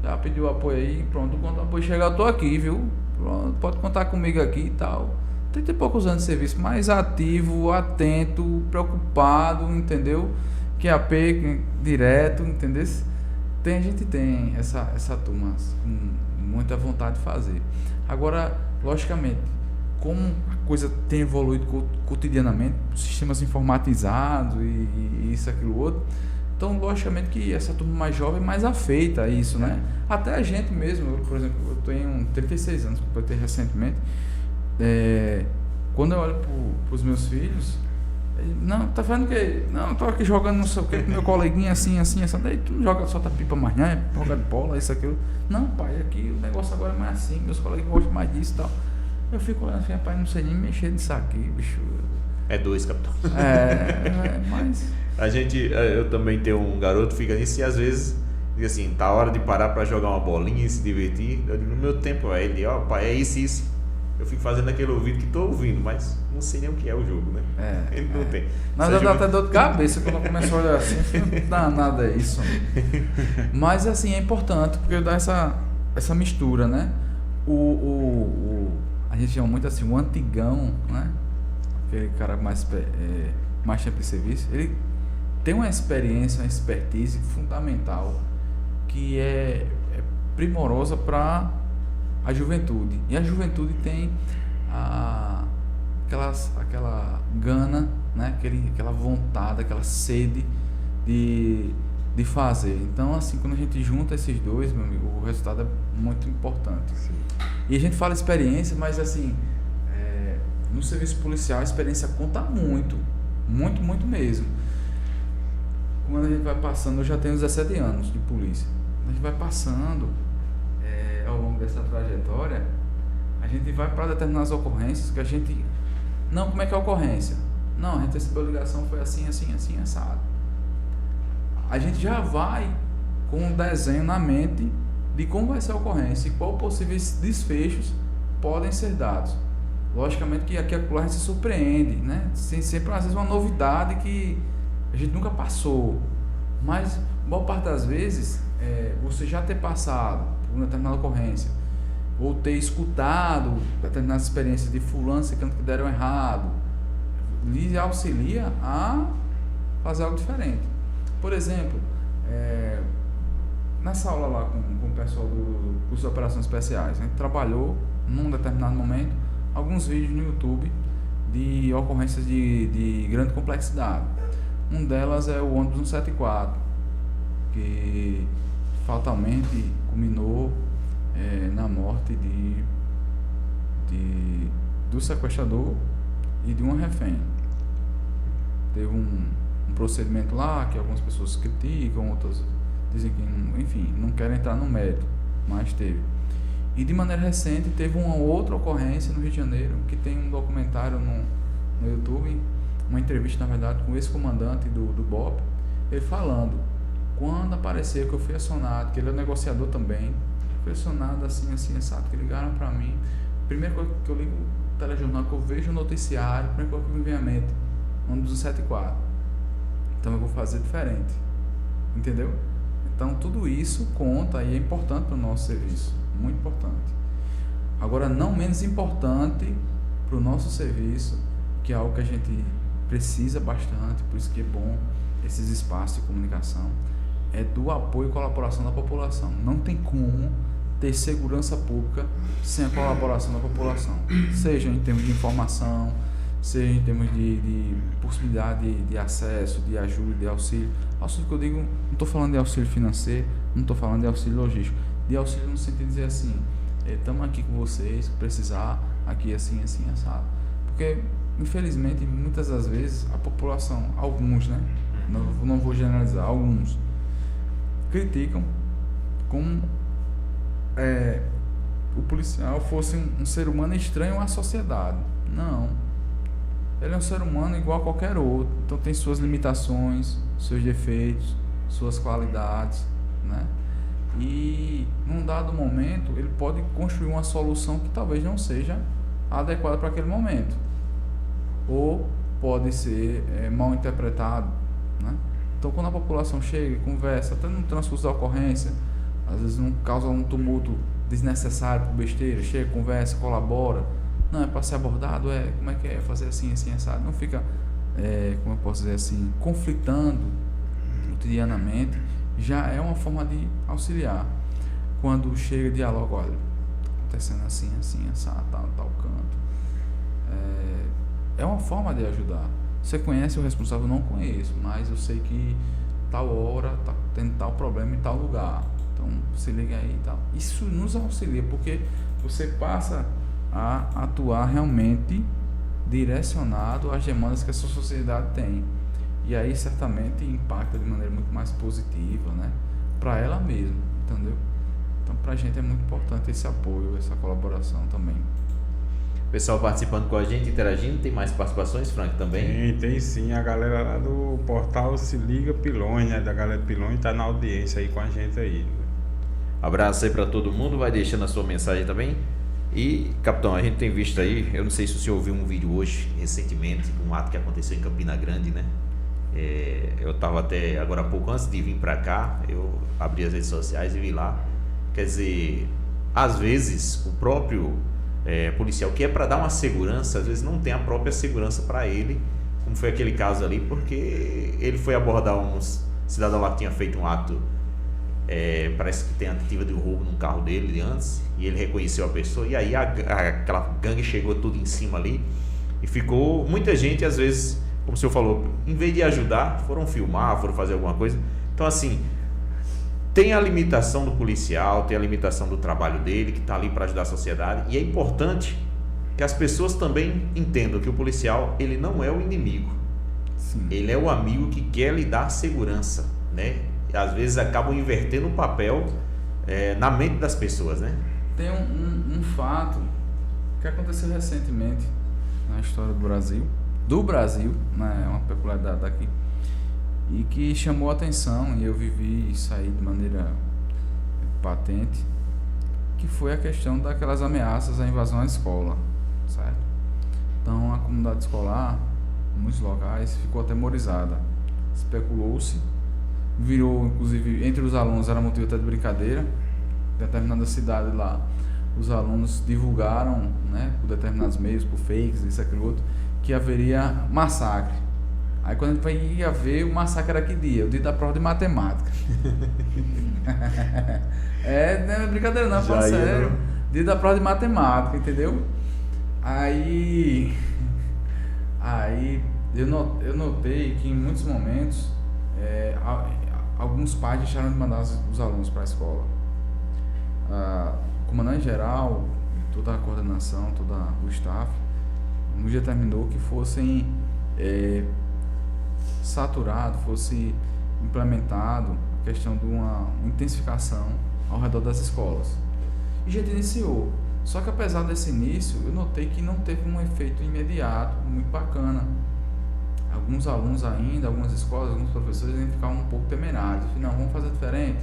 Já pediu apoio aí, pronto, quando o apoio chegar eu tô aqui, viu? Pronto, pode contar comigo aqui e tal. 30 e poucos anos de serviço, mais ativo, atento, preocupado, entendeu? Que AP direto, entendeu? A gente tem essa turma com muita vontade de fazer. Agora, logicamente, como a coisa tem evoluído cotidianamente, sistemas informatizados e isso, aquilo, outro, então, logicamente que essa turma mais jovem é mais afeita a isso, né? Até a gente mesmo, por exemplo, eu tenho 36 anos, completei recentemente, quando eu olho para os meus filhos, não, tá vendo que não, tô aqui jogando não sei o que com meu coleguinha assim, daí tu não joga, solta pipa mais, né? Joga de bola, isso, aquilo. Não, pai, aqui o negócio agora é mais assim, meus colegas gostam mais disso e tal. Eu fico olhando assim, pai, não sei nem mexer nisso aqui, bicho. É dois, capitão. Mas... Eu também tenho um garoto, fica nisso e às vezes diz assim, tá hora de parar pra jogar uma bolinha e se divertir. Eu digo, no meu tempo, ele, ó, pai, é isso. Eu fico fazendo aquele ouvido que tô ouvindo, mas não sei nem o que é o jogo, né? Ele não tem. Mas dá até dor de cabeça quando eu começo a olhar assim, não dá nada isso. Mas assim, é importante, porque dá essa mistura, né? A gente chama muito assim, o antigão, né? Aquele cara mais tempo de serviço, ele tem uma experiência, uma expertise fundamental que é primorosa para a juventude. E a juventude tem aquela gana, né? Aquela vontade, aquela sede de fazer. Então, assim, quando a gente junta esses dois, meu amigo, o resultado é muito importante. Sim. E a gente fala experiência, mas assim, no serviço policial a experiência conta muito, muito, muito mesmo. Quando a gente vai passando, eu já tenho 17 anos de polícia, a gente vai passando ao longo dessa trajetória, a gente vai para determinadas ocorrências que a gente... Não, como é que é a ocorrência? Não, a gente recebeu a ligação, foi assim, assado. A gente já vai com um desenho na mente de como vai ser a ocorrência e qual possíveis desfechos podem ser dados. Logicamente que aqui a gente se surpreende, né? Tem sempre às vezes uma novidade que a gente nunca passou, mas boa parte das vezes você já ter passado por uma determinada ocorrência ou ter escutado determinadas experiências de fulano que deram errado, lhe auxilia a fazer algo diferente. Por exemplo, nessa aula lá com o pessoal do curso de operações especiais, a gente trabalhou num determinado momento alguns vídeos no YouTube de ocorrências de grande complexidade. Um delas é o ônibus 174, que fatalmente culminou na morte do sequestrador e de uma refém. Teve um procedimento lá que algumas pessoas criticam, outras dizem que, enfim, não querem entrar no mérito, mas teve. E de maneira recente teve uma outra ocorrência no Rio de Janeiro, que tem um documentário no YouTube, uma entrevista, na verdade, com o ex-comandante do BOPE, ele falando, quando apareceu que eu fui acionado, que ele é negociador também, fui acionado assim, sabe, que ligaram para mim, primeira coisa que eu ligo o telejornal, que eu vejo o noticiário, primeira coisa que me vem à mente, ônibus 174. Então eu vou fazer diferente, entendeu? Então tudo isso conta e é importante para o nosso serviço, muito importante. Agora, não menos importante para o nosso serviço, que é algo que a gente precisa bastante, por isso que é bom esses espaços de comunicação, é do apoio e colaboração da população. Não tem como ter segurança pública sem a colaboração da população, seja em termos de informação, seja em termos de possibilidade de acesso, de ajuda, de auxílio. Auxílio que eu digo, não estou falando de auxílio financeiro, não estou falando de auxílio logístico, de auxílio no sentido de dizer assim, estamos aqui com vocês, precisar, aqui assim, assim, assado. Porque, infelizmente, muitas das vezes, a população, alguns, né, não vou generalizar, alguns, criticam como o policial fosse um ser humano estranho à sociedade. Não. Ele é um ser humano igual a qualquer outro. Então tem suas limitações, seus defeitos, suas qualidades, né? E num dado momento ele pode construir uma solução que talvez não seja adequada para aquele momento. Ou pode ser mal interpretado, né? Então quando a população chega, conversa, até no transcurso da ocorrência, às vezes não causa um tumulto desnecessário por besteira, chega, conversa, colabora. Não, é para ser abordado, como é que é fazer assim, assim, assado. Não fica, como eu posso dizer assim, conflitando cotidianamente, já é uma forma de auxiliar. Quando chega diálogo, olha, tá acontecendo assim, assim, assado, tal canto. É uma forma de ajudar. Você conhece o responsável? Não conheço, mas eu sei que tal hora tá tendo tal problema em tal lugar. Então, você liga aí e tal. Isso nos auxilia, porque você passa a atuar realmente direcionado às demandas que essa sociedade tem. E aí, certamente, impacta de maneira muito mais positiva, né? Para ela mesma, entendeu? Então, para a gente é muito importante esse apoio, essa colaboração também. Pessoal participando com a gente, interagindo, tem mais participações, Frank, também? Tem sim, a galera lá do portal Se Liga Pilões, né? Da galera Pilões tá na audiência aí com a gente aí. Abraço aí para todo mundo, vai deixando a sua mensagem também. E, capitão, a gente tem visto aí, eu não sei se o senhor viu um vídeo hoje, recentemente, de um ato que aconteceu em Campina Grande, né? Eu estava até agora há pouco, antes de vir para cá, eu abri as redes sociais e vi lá. Quer dizer, às vezes o próprio policial, que é para dar uma segurança, às vezes não tem a própria segurança para ele, como foi aquele caso ali, porque ele foi abordar um cidadão lá que tinha feito um ato, parece que tem a tentativa de roubo num carro dele de antes, e ele reconheceu a pessoa, e aí aquela gangue chegou tudo em cima ali, e ficou muita gente, às vezes, como o senhor falou, em vez de ajudar, foram filmar, foram fazer alguma coisa. Então, assim, tem a limitação do policial, tem a limitação do trabalho dele, que está ali para ajudar a sociedade, e é importante que as pessoas também entendam que o policial, ele não é o inimigo. Sim. Ele é o amigo que quer lhe dar segurança, né? E às vezes acabam invertendo o papel na mente das pessoas, né? Tem um fato que aconteceu recentemente na história do Brasil, né? É uma peculiaridade daqui, e que chamou a atenção, e eu vivi isso aí de maneira patente, que foi a questão daquelas ameaças à invasão à escola, certo? Então a comunidade escolar, em muitos locais, ficou atemorizada, especulou-se, virou, inclusive, entre os alunos era motivo até de brincadeira. Em determinada cidade lá, os alunos divulgaram, né, por determinados meios, por fakes, isso, aquilo, outro, que haveria massacre. Aí quando a gente ia ver, o massacre era que dia? O dia da prova de matemática. Não é brincadeira não, falando sério. Dia da prova de matemática, entendeu? Aí eu notei que em muitos momentos alguns pais deixaram de mandar os alunos para a escola. comandante-geral, toda a coordenação, todo o staff, nos determinou que fossem saturado, fosse implementado a questão de uma intensificação ao redor das escolas. E já iniciou. Só que apesar desse início, eu notei que não teve um efeito imediato, muito bacana. Alguns alunos ainda, algumas escolas, alguns professores ainda ficavam um pouco temerários. Não, vamos fazer diferente.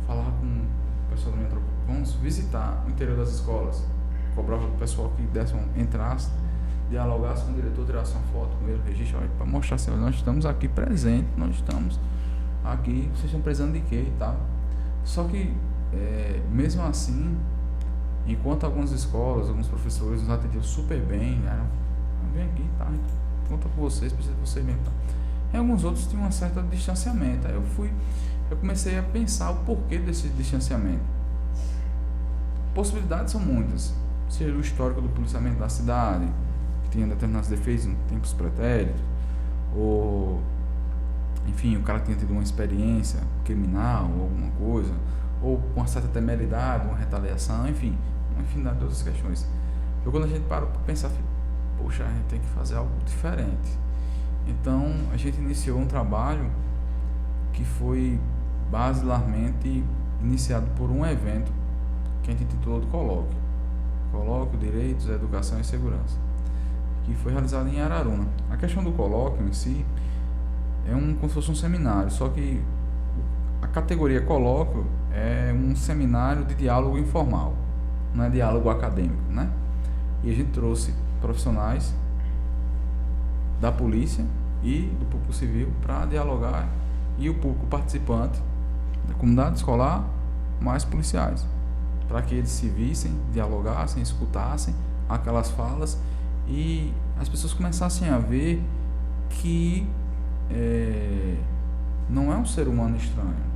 Falar com o pessoal do metrô, vamos visitar o interior das escolas. Cobrava para o pessoal que entrasse, dialogasse com o diretor, tirasse uma foto com ele, registro, para mostrar assim, nós estamos aqui presentes, nós estamos aqui, vocês estão precisando de quê e tal. Só que, mesmo assim, enquanto algumas escolas, alguns professores nos atendiam super bem, vem aqui, tá, conta com vocês, precisa de vocês mesmo, tá. E alguns outros tinham um certo distanciamento. Aí eu comecei a pensar o porquê desse distanciamento. Possibilidades são muitas, seja o histórico do policiamento da cidade, que tinha determinados defeitos em tempos pretéritos, ou enfim, o cara tinha tido uma experiência criminal ou alguma coisa, ou com uma certa temeridade, uma retaliação, enfim, uma infinidade de outras questões. Então, quando a gente parou para pensar, poxa, a gente tem que fazer algo diferente. Então, a gente iniciou um trabalho que foi basilarmente iniciado por um evento que a gente intitulou de Colóquio, Direitos, Educação e Segurança, que foi realizado em Araruna. A questão do colóquio em si é como se fosse um seminário, só que a categoria colóquio é um seminário de diálogo informal, não é diálogo acadêmico, né? E a gente trouxe profissionais da polícia e do público civil para dialogar, e o público participante da comunidade escolar, mais policiais, para que eles se vissem, dialogassem, escutassem aquelas falas e as pessoas começassem a ver que não é um ser humano estranho,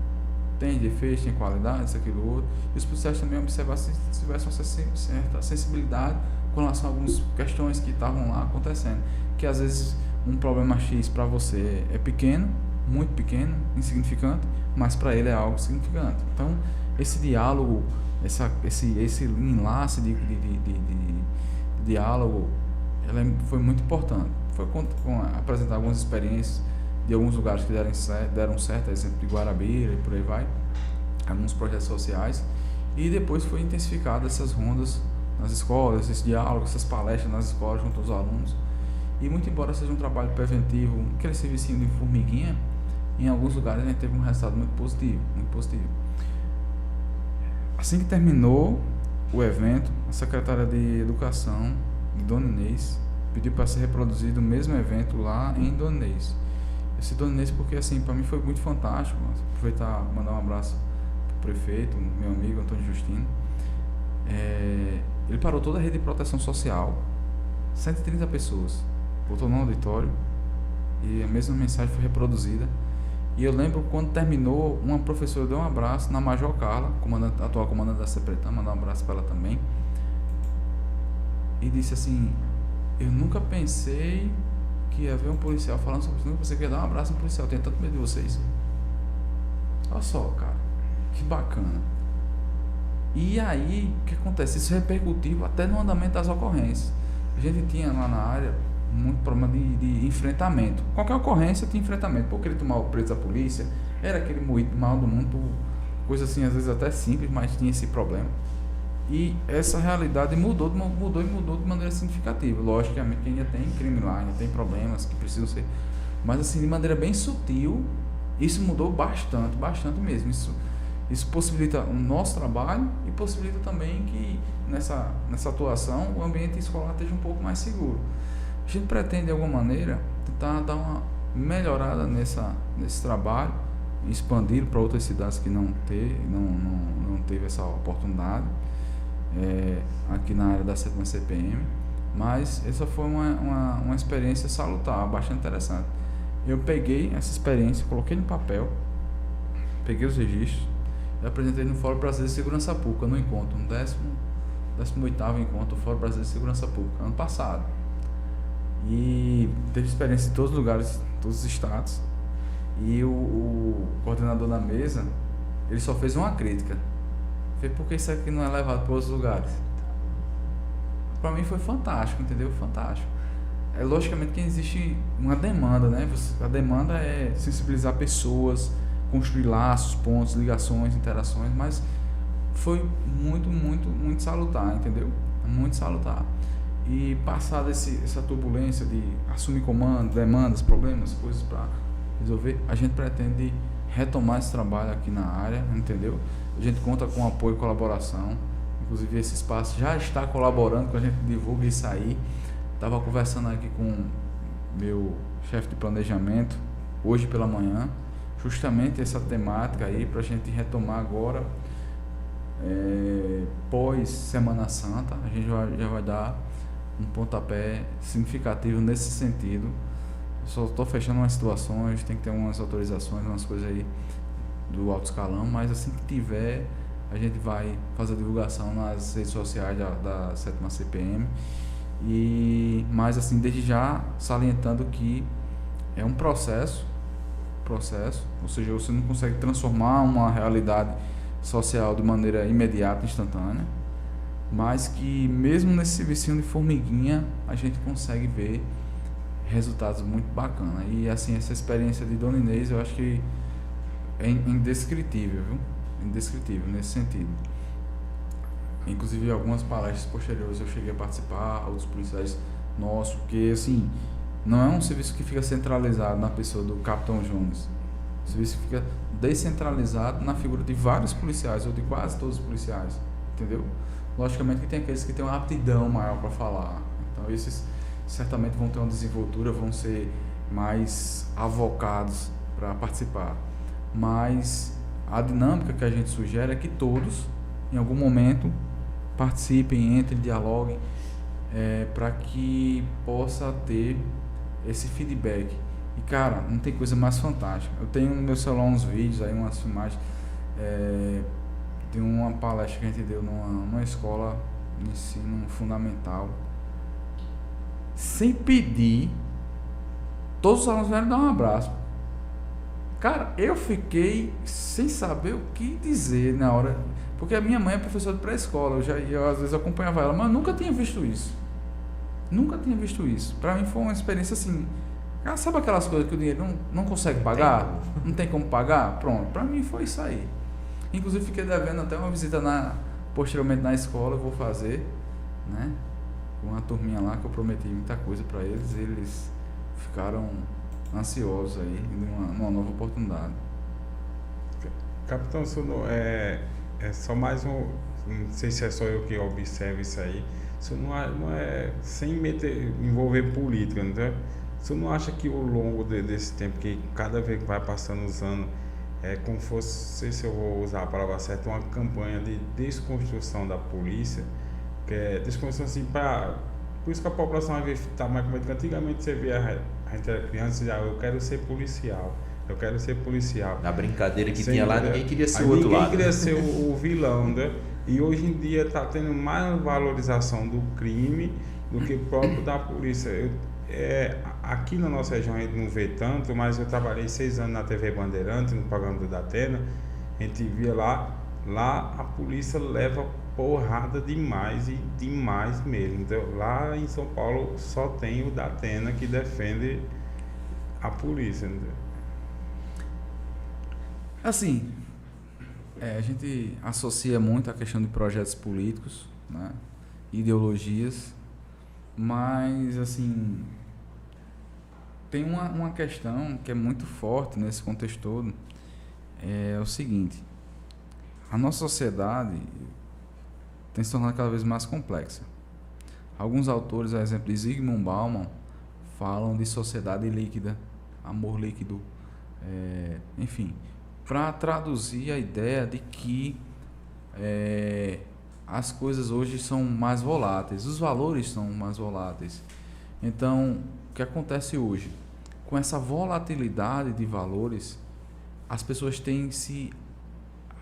tem defeitos, tem qualidades, aquilo outro, e os policiais também observassem se tivessem uma certa sensibilidade com relação a algumas questões que estavam lá acontecendo, que às vezes um problema X para você é pequeno, muito pequeno, insignificante, mas para ele é algo significante. Então, esse diálogo, esse enlace de diálogo, foi muito importante. Foi apresentar algumas experiências de alguns lugares que deram certo, exemplo de Guarabira e por aí vai, alguns projetos sociais, e depois foi intensificado essas rondas nas escolas, esse diálogo, essas palestras nas escolas junto aos alunos. E muito embora seja um trabalho preventivo, aquele servicinho de formiguinha, em alguns lugares a gente teve um resultado muito positivo, muito positivo. Assim que terminou o evento, a secretária de Educação de Dona Inês pediu para ser reproduzido o mesmo evento lá em Dona Inês. Eu cito Dona Inês porque assim, para mim foi muito fantástico. Aproveitar e mandar um abraço para o prefeito, meu amigo Antônio Justino. Ele parou toda a rede de proteção social, 130 pessoas, botou no auditório e a mesma mensagem foi reproduzida. E eu lembro quando terminou, uma professora deu um abraço na Major Carla, atual comandante da CEPRETAM, mandar um abraço para ela também, e disse assim: eu nunca pensei que ia ver um policial falando sobre isso, nunca pensei que ia dar um abraço no policial, tenho tanto medo de vocês. Olha só, cara, que bacana. E aí, o que acontece? Isso repercutiu até no andamento das ocorrências. A gente tinha lá na área muito problema de enfrentamento. Qualquer ocorrência tinha enfrentamento. Por querer tomar o preso da polícia, era aquele moído mal do mundo, coisa assim, às vezes até simples, mas tinha esse problema. E essa realidade mudou de maneira significativa. Logicamente que ainda tem crime lá, ainda tem problemas que precisam ser, mas assim, de maneira bem sutil, isso mudou bastante mesmo. Isso possibilita o nosso trabalho e possibilita também que nessa atuação o ambiente escolar esteja um pouco mais seguro. A gente pretende, de alguma maneira, tentar dar uma melhorada nesse trabalho, expandir para outras cidades que não teve essa oportunidade, aqui na área da 7ª CPM, mas essa foi uma experiência salutar, bastante interessante. Eu peguei essa experiência, coloquei no papel, peguei os registros e apresentei no Fórum Brasileiro de Segurança Pública, no encontro, no 18º encontro do Fórum Brasileiro de Segurança Pública, ano passado. E teve experiência em todos os lugares, todos os estados, e o coordenador da mesa, ele só fez uma crítica, Por que isso aqui não é levado para outros lugares? Para mim foi fantástico, entendeu? Fantástico. É logicamente que existe uma demanda, né? A demanda é sensibilizar pessoas, construir laços, pontos, ligações, interações, mas foi muito salutar, entendeu? Muito salutar. E passada essa turbulência de assumir comando, demandas, problemas, coisas para resolver, a gente pretende retomar esse trabalho aqui na área, entendeu? A gente conta com apoio e colaboração, inclusive esse espaço já está colaborando, que a gente divulga isso aí. Estava conversando aqui com meu chefe de planejamento hoje pela manhã, justamente essa temática aí para a gente retomar agora, pós Semana Santa. A gente já vai dar um pontapé significativo nesse sentido. Eu só estou fechando umas situações, tem que ter umas autorizações, umas coisas aí do alto escalão, mas assim que tiver, a gente vai fazer a divulgação nas redes sociais da 7ª CPM. Mas assim, desde já salientando que é um processo, ou seja, você não consegue transformar uma realidade social de maneira imediata, instantânea, mas que mesmo nesse servicinho de formiguinha a gente consegue ver resultados muito bacanas. E assim, essa experiência de Dona Inês eu acho que é indescritível, viu? Indescritível nesse sentido. Inclusive algumas palestras posteriores eu cheguei a participar, outros policiais nossos, porque assim, não é um serviço que fica centralizado na pessoa do Capitão Jones. O serviço fica descentralizado na figura de vários policiais, ou de quase todos os policiais, entendeu? Logicamente que tem aqueles que têm uma aptidão maior para falar, então esses certamente vão ter uma desenvoltura, vão ser mais avocados para participar, mas a dinâmica que a gente sugere é que todos, em algum momento, participem, entrem, dialoguem, para que possa ter esse feedback. E cara, não tem coisa mais fantástica. Eu tenho no meu celular uns vídeos, aí umas filmagens, tem uma palestra que a gente deu numa escola de ensino fundamental, sem pedir, todos os alunos vieram dar um abraço. Cara, eu fiquei sem saber o que dizer na hora, porque a minha mãe é professora de pré-escola, eu às vezes acompanhava ela, mas eu nunca tinha visto isso. Para mim foi uma experiência assim, sabe aquelas coisas que o dinheiro não consegue pagar? Não tem como pagar? Pronto, para mim foi isso aí. Inclusive fiquei devendo até uma visita posteriormente na escola, eu vou fazer, né? Com uma turminha lá que eu prometi muita coisa para eles ficaram ansiosos aí numa nova oportunidade. Capitão, isso não é só mais não sei se é só eu que observo isso aí, isso não é sem envolver política, não é? Você não acha que ao longo desse tempo, que cada vez que vai passando os anos, como fosse, não sei se eu vou usar a palavra certa, uma campanha de desconstrução da polícia, que é desconstrução assim, por isso que a população às vezes está mais com medo. Antigamente você via, a gente era criança e já, eu quero ser policial. Na brincadeira que tinha lá, ninguém queria ser o outro lado. Ninguém queria ser o vilão, né? E hoje em dia está tendo mais valorização do crime do que próprio da polícia. Aqui na nossa região a gente não vê tanto, mas eu trabalhei 6 anos na TV Bandeirante, no programa do Datena. A gente via lá a polícia leva porrada demais e demais mesmo. Então, lá em São Paulo só tem o Datena que defende a polícia. Entendeu? Assim, a gente associa muito a questão de projetos políticos, né, ideologias, mas assim, tem uma questão que é muito forte nesse contexto todo, é o seguinte: a nossa sociedade tem se tornado cada vez mais complexa. Alguns autores, a exemplo de Zygmunt Bauman, falam de sociedade líquida, amor líquido, enfim, para traduzir a ideia de que as coisas hoje são mais voláteis, os valores são mais voláteis. Então, o que acontece hoje? Com essa volatilidade de valores, as pessoas têm se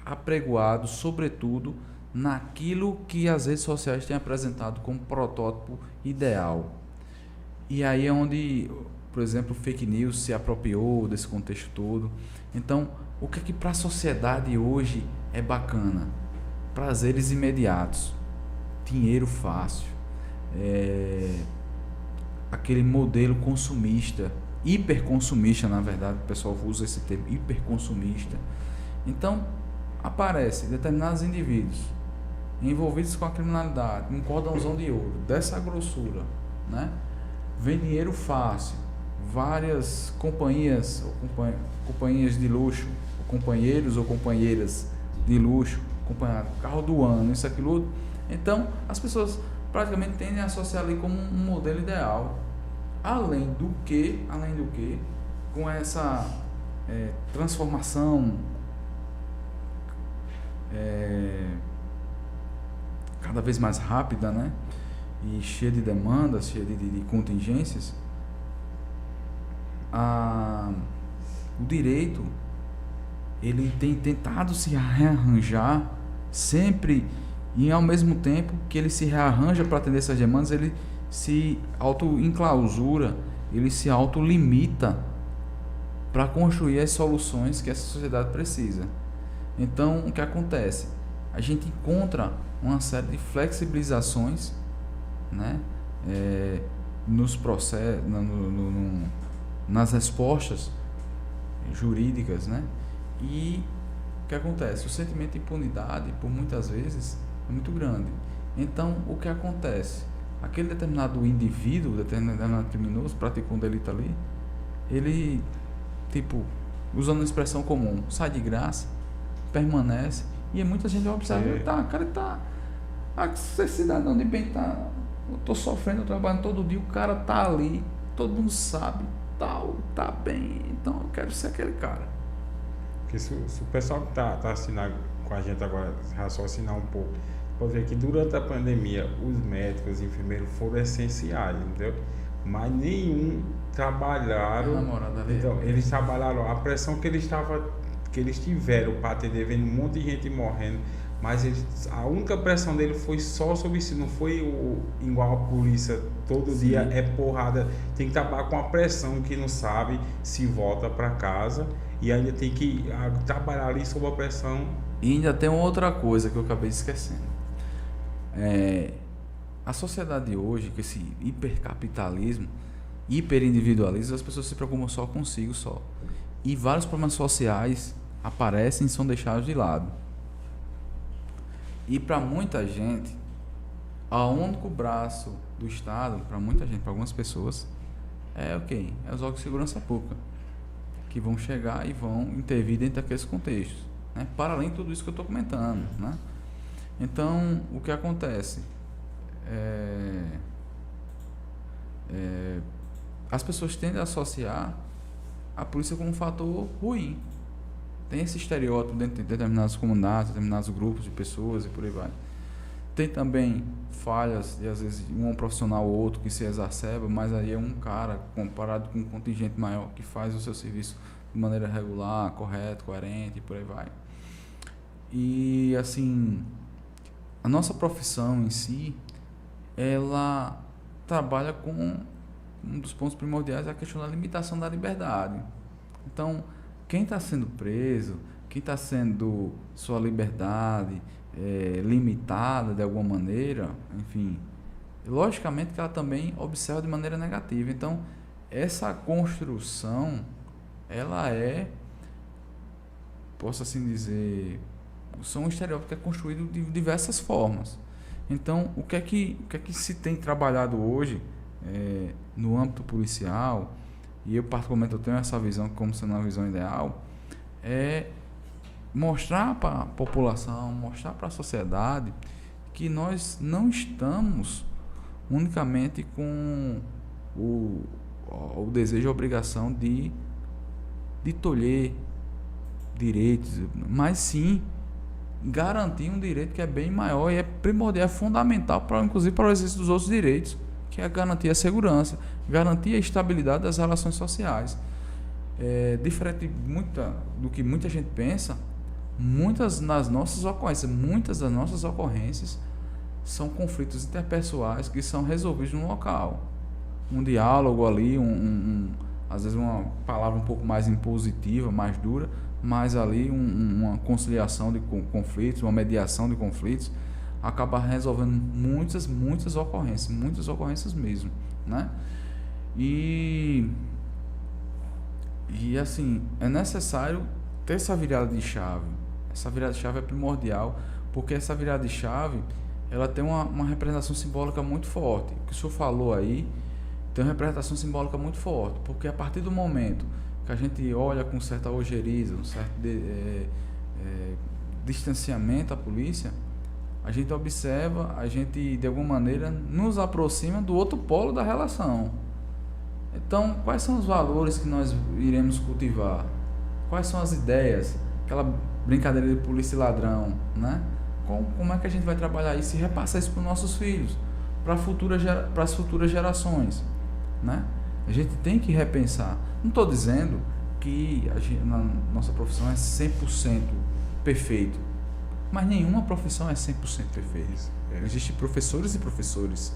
apregoado, sobretudo, naquilo que as redes sociais têm apresentado como protótipo ideal. E aí é onde, por exemplo, fake news se apropriou desse contexto todo. Então, o que para a sociedade hoje é bacana? prazeres imediatos, dinheiro fácil, aquele modelo consumista, hiperconsumista, na verdade, o pessoal usa esse termo, hiperconsumista. Então, aparecem determinados indivíduos envolvidos com a criminalidade, um cordãozão de ouro, dessa grossura, né? Vem dinheiro fácil, várias companhias, companhias de luxo, companheiros ou companheiras de luxo, carro do ano, isso, aquilo outro. Então, as pessoas praticamente tendem a associar ali como um modelo ideal. Além do que, com essa transformação cada vez mais rápida, né? E cheia de demandas, cheia de contingências, o direito, ele tem tentado se rearranjar sempre, e ao mesmo tempo que ele se rearranja para atender essas demandas, ele se auto-enclausura, ele se auto-limita para construir as soluções que essa sociedade precisa. Então, o que acontece? A gente encontra uma série de flexibilizações, né? Nos processos, nas respostas jurídicas, né? E o que acontece? O sentimento de impunidade, por muitas vezes, é muito grande. Então, o que acontece? Aquele determinado indivíduo, determinado criminoso, praticou um delito ali, ele, usando uma expressão comum, sai de graça, permanece, e muita gente observa, esse cidadão de bem eu tô sofrendo, trabalhando todo dia, o cara tá ali, todo mundo sabe, tá bem, então eu quero ser aquele cara. Porque se o pessoal que tá assinando com a gente agora raciocinar um pouco, pode ver que durante a pandemia os médicos, os enfermeiros foram essenciais, entendeu? Mas nenhum trabalharam. Então, eles trabalharam a pressão que eles tiveram para atender, vendo um monte de gente morrendo, mas a única pressão dele foi só sobre isso, não foi igual a polícia todo Sim. dia é porrada, tem que trabalhar com a pressão que não sabe se volta para casa e ainda tem que trabalhar ali sob a pressão. E ainda tem uma outra coisa que eu acabei esquecendo. A sociedade de hoje, com esse hipercapitalismo, hiperindividualismo, as pessoas se preocupam só consigo só. E vários problemas sociais aparecem e são deixados de lado. E para muita gente, o único braço do Estado, para muita gente, para algumas pessoas, é os órgãos de segurança pública, que vão chegar e vão intervir dentro daqueles contextos, né? Para além de tudo isso que eu estou comentando, né? Então, o que acontece? As pessoas tendem a associar a polícia como um fator ruim. Tem esse estereótipo dentro de determinadas comunidades, determinados grupos de pessoas e por aí vai. Tem também falhas, e às vezes um profissional ou outro que se exacerba, mas aí é um cara comparado com um contingente maior que faz o seu serviço de maneira regular, correto, coerente e por aí vai. E assim, a nossa profissão em si, ela trabalha com um dos pontos primordiais, é a questão da limitação da liberdade. Então, quem está sendo preso, quem está sendo sua liberdade limitada de alguma maneira, enfim, logicamente que ela também observa de maneira negativa. Então, essa construção, ela posso assim dizer, são um estereótipo que é construído de diversas formas. Então, o que é que se tem trabalhado hoje no âmbito policial, e eu particularmente eu tenho essa visão como sendo uma visão ideal, é mostrar para a população, mostrar para a sociedade que nós não estamos unicamente com o desejo e a obrigação de tolher direitos, mas sim garantir um direito que é bem maior e é primordial, é fundamental, inclusive para o exercício dos outros direitos, que é garantir a segurança, garantir a estabilidade das relações sociais. Diferente do que muita gente pensa, muitas das nossas ocorrências são conflitos interpessoais que são resolvidos no local. Um diálogo ali, às vezes uma palavra um pouco mais impositiva, mais dura, mas ali uma conciliação de conflitos, uma mediação de conflitos, acaba resolvendo muitas ocorrências mesmo, né? E assim, é necessário ter essa virada de chave. Essa virada de chave é primordial, porque essa virada de chave, ela tem uma representação simbólica muito forte. O que o senhor falou aí tem uma representação simbólica muito forte, porque a partir do momento que a gente olha com certa ojeriza, um certo distanciamento à polícia, a gente observa, a gente de alguma maneira nos aproxima do outro polo da relação. Então, quais são os valores que nós iremos cultivar? Quais são as ideias? Aquela brincadeira de polícia e ladrão, né? Como é que a gente vai trabalhar isso e repassar isso para os nossos filhos, para as futuras gerações, né? A gente tem que repensar. Não estou dizendo que na nossa profissão é 100% perfeito, mas nenhuma profissão é 100% perfeita. Existem professores e professores,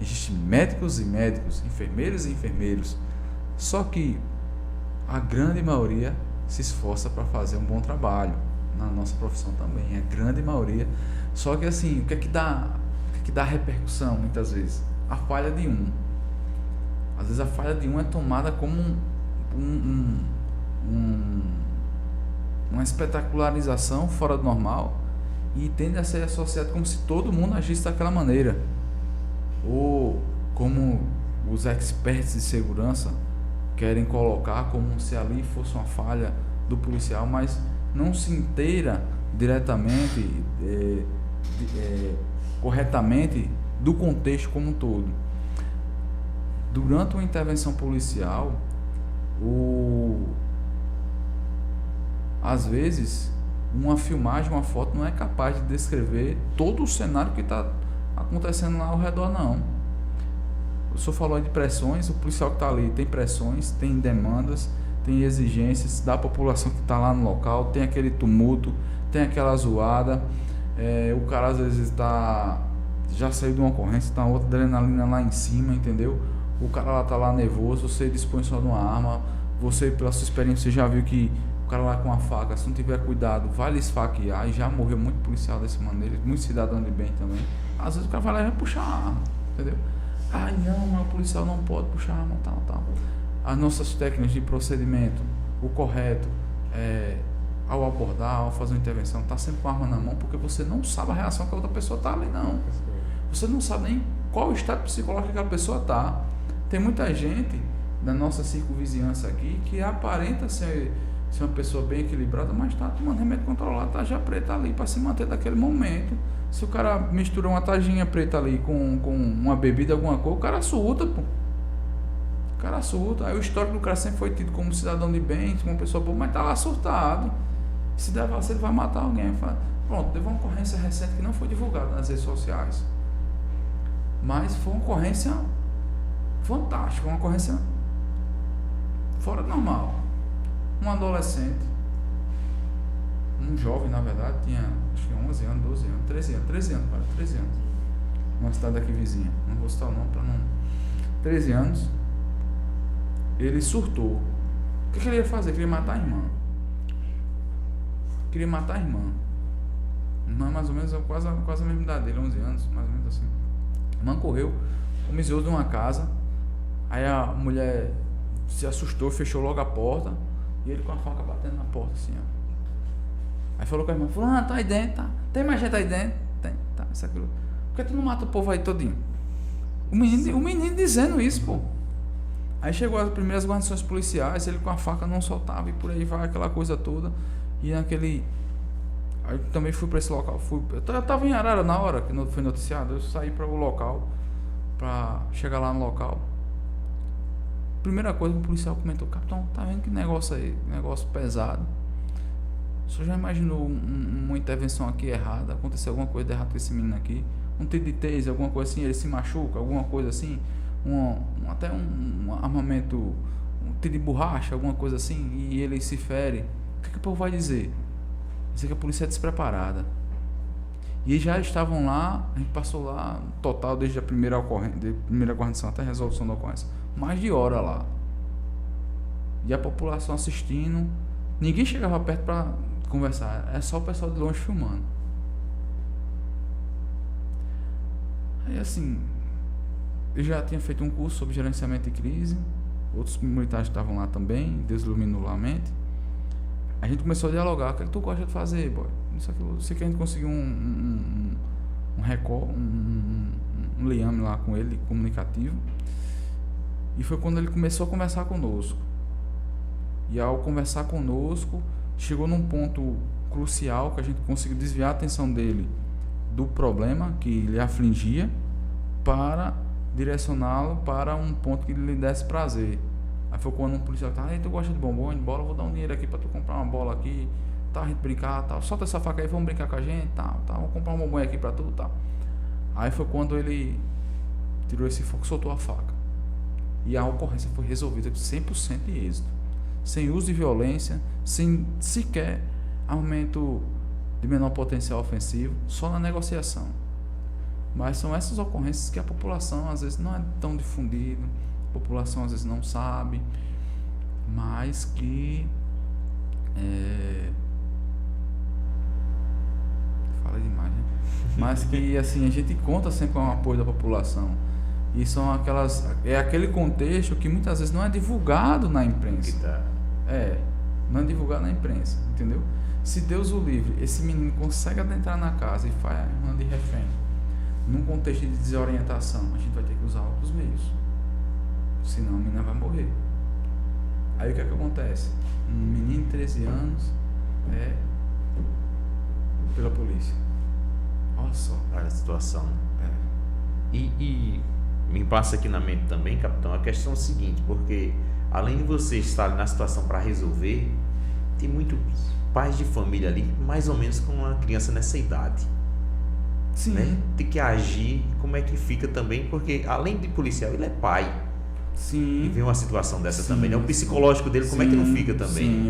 existem médicos e médicos, enfermeiros e enfermeiros, só que a grande maioria se esforça para fazer um bom trabalho. Na nossa profissão também, a grande maioria. Só que assim, o que é que dá repercussão muitas vezes? A falha de um. Às vezes a falha de um é tomada como uma espetacularização fora do normal e tende a ser associado como se todo mundo agisse daquela maneira. Ou como os experts de segurança querem colocar como se ali fosse uma falha do policial, mas não se inteira diretamente, corretamente do contexto como um todo. Durante uma intervenção policial, às vezes, uma filmagem, uma foto não é capaz de descrever todo o cenário que está acontecendo lá ao redor, não. O senhor falou de pressões, o policial que está ali tem pressões, tem demandas, tem exigências da população que está lá no local, tem aquele tumulto, tem aquela zoada, o cara às vezes já saiu de uma ocorrência, está outra adrenalina lá em cima, entendeu? O cara lá está lá nervoso, você dispõe só de uma arma, você, pela sua experiência, você já viu que o cara lá com uma faca, se não tiver cuidado, vai lhe esfaquear, e já morreu muito policial dessa maneira, muito cidadão de bem também. Às vezes o cara vai lá e vai puxar a arma, entendeu? Ai não, mas o policial não pode puxar a arma, tal. As nossas técnicas de procedimento, o correto, ao abordar, ao fazer uma intervenção, tá sempre com a arma na mão, porque você não sabe a reação que a outra pessoa tá ali, não. Você não sabe nem qual o estado psicológico que aquela pessoa tá. Tem muita gente da nossa circunvizinhança aqui que aparenta ser uma pessoa bem equilibrada, mas tá tomando remédio controlado, tá já preta ali para se manter daquele momento. Se o cara mistura uma tajinha preta ali com uma bebida, alguma coisa, o cara surta, pô. O cara surta. Aí o histórico do cara sempre foi tido como cidadão de bem, como uma pessoa boa, mas tá lá surtado. Se der vacilo, ele vai matar alguém. Pronto, teve uma ocorrência recente que não foi divulgada nas redes sociais. Mas foi uma ocorrência fantástica, uma ocorrência fora do normal. Um adolescente, um jovem, na verdade, tinha acho que 11 anos, 12 anos, 13 anos. Uma cidade aqui vizinha, não vou citar o nome para não. 13 anos, ele surtou. O que ele ia fazer? Queria matar a irmã. Não é mais ou menos quase a mesma idade dele, 11 anos, mais ou menos assim. A irmã correu, homiziou de uma casa, aí a mulher se assustou, fechou logo a porta, e ele com a faca batendo na porta assim, ó. Aí falou com a irmã, fulano, tá aí dentro, tá? Tem mais gente aí dentro? Tem, tá, isso aqui. Por que tu não mata o povo aí todinho? O menino dizendo isso, pô. Aí chegou as primeiras guarnições policiais, ele com a faca não soltava, e por aí vai aquela coisa toda. E naquele... Aí também fui para esse local. Eu tava em Arara na hora que foi noticiado. Eu saí para o local, para chegar lá no local. Primeira coisa que o policial comentou: capitão, tá vendo que negócio aí? Negócio pesado. O senhor já imaginou uma intervenção aqui errada? Aconteceu alguma coisa de errado com esse menino aqui? Um tiro de taser, alguma coisa assim, ele se machuca, alguma coisa assim? Até um armamento, um tiro de borracha, alguma coisa assim, e ele se fere. O que o povo vai dizer? Dizer que a polícia é despreparada. E já estavam lá, a gente passou lá, total, desde a primeira guarnição até a resolução da ocorrência, mais de hora lá. E a população assistindo, Ninguém chegava perto para conversar, é só o pessoal de longe filmando. Aí assim, eu já tinha feito um curso sobre gerenciamento de crise, outros militares estavam lá também, Deus iluminou a mente. A gente começou a dialogar, o que é que tu gosta de fazer, boy? Isso aqui, eu sei que a gente conseguiu um liame lá com ele, comunicativo. E foi quando ele começou a conversar conosco. E ao conversar conosco, chegou num ponto crucial que a gente conseguiu desviar a atenção dele do problema que lhe afligia para direcioná-lo para um ponto que lhe desse prazer. Aí foi quando um policial tá, tu gosta de bombom, de bola, eu vou dar um dinheiro aqui para tu comprar uma bola aqui, tá, a gente brincar, tal. Solta essa faca aí, vamos brincar com a gente, tal, vou comprar um bombom aqui para tu, tal. Aí foi quando ele tirou esse foco, soltou a faca. E a ocorrência foi resolvida com 100% de êxito. Sem uso de violência, sem sequer aumento de menor potencial ofensivo, só na negociação. Mas são essas ocorrências que a população às vezes não é tão difundida, a população às vezes não sabe, mas que fala demais, né? Mas que assim, a gente conta sempre com o apoio da população. E são aquele contexto que muitas vezes não é divulgado na imprensa. Não é divulgado na imprensa, entendeu? Se Deus o livre, esse menino consegue adentrar na casa e faz uma de refém, num contexto de desorientação, a gente vai ter que usar outros meios. Senão a menina vai morrer. Aí o que é que acontece? Um menino de 13 anos pela polícia. Olha só. Olha a situação. E me passa aqui na mente também, capitão, a questão é a seguinte, porque além de você estar na situação para resolver, tem muitos pais de família ali, mais ou menos com uma criança nessa idade. Sim. Né? Tem que agir, como é que fica também, porque além de policial, ele é pai. Sim. E vê uma situação dessa Sim, também, né? O psicológico dele, como é que não fica também? Sim,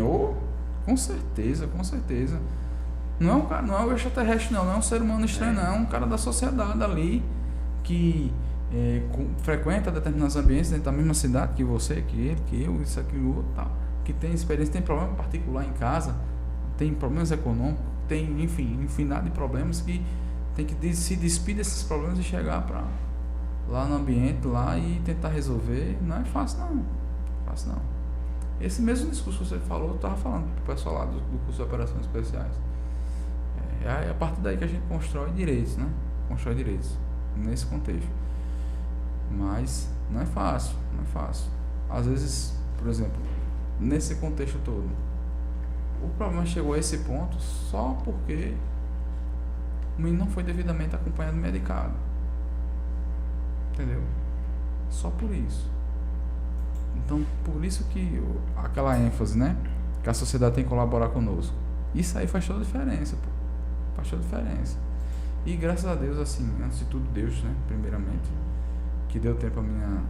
com certeza, com certeza. Não é um cara, não é um extraterrestre, não é um ser humano estranho, não, é um cara da sociedade ali que frequenta determinados ambientes dentro da mesma cidade que você, que ele, que eu, isso, aquilo, outro, tal, que tem experiência, tem problema particular em casa, tem problemas econômicos, tem, enfim, infinidade de problemas que tem que se despir desses problemas e chegar para lá no ambiente lá e tentar resolver. Não é fácil não. Fácil não. Esse mesmo discurso que você falou, eu estava falando pro pessoal lá do curso de operações especiais. É a partir daí que a gente constrói direitos, né? Constrói direitos nesse contexto. Mas não é fácil, não é fácil. Às vezes, por exemplo, nesse contexto todo, o problema chegou a esse ponto só porque o menino não foi devidamente acompanhado e medicado. Entendeu? Só por isso. Então, por isso que aquela ênfase, né? Que a sociedade tem que colaborar conosco. Isso aí faz toda a diferença, pô. Faz toda a diferença. E graças a Deus, assim, antes de tudo, Deus, né? Primeiramente, que deu tempo a minha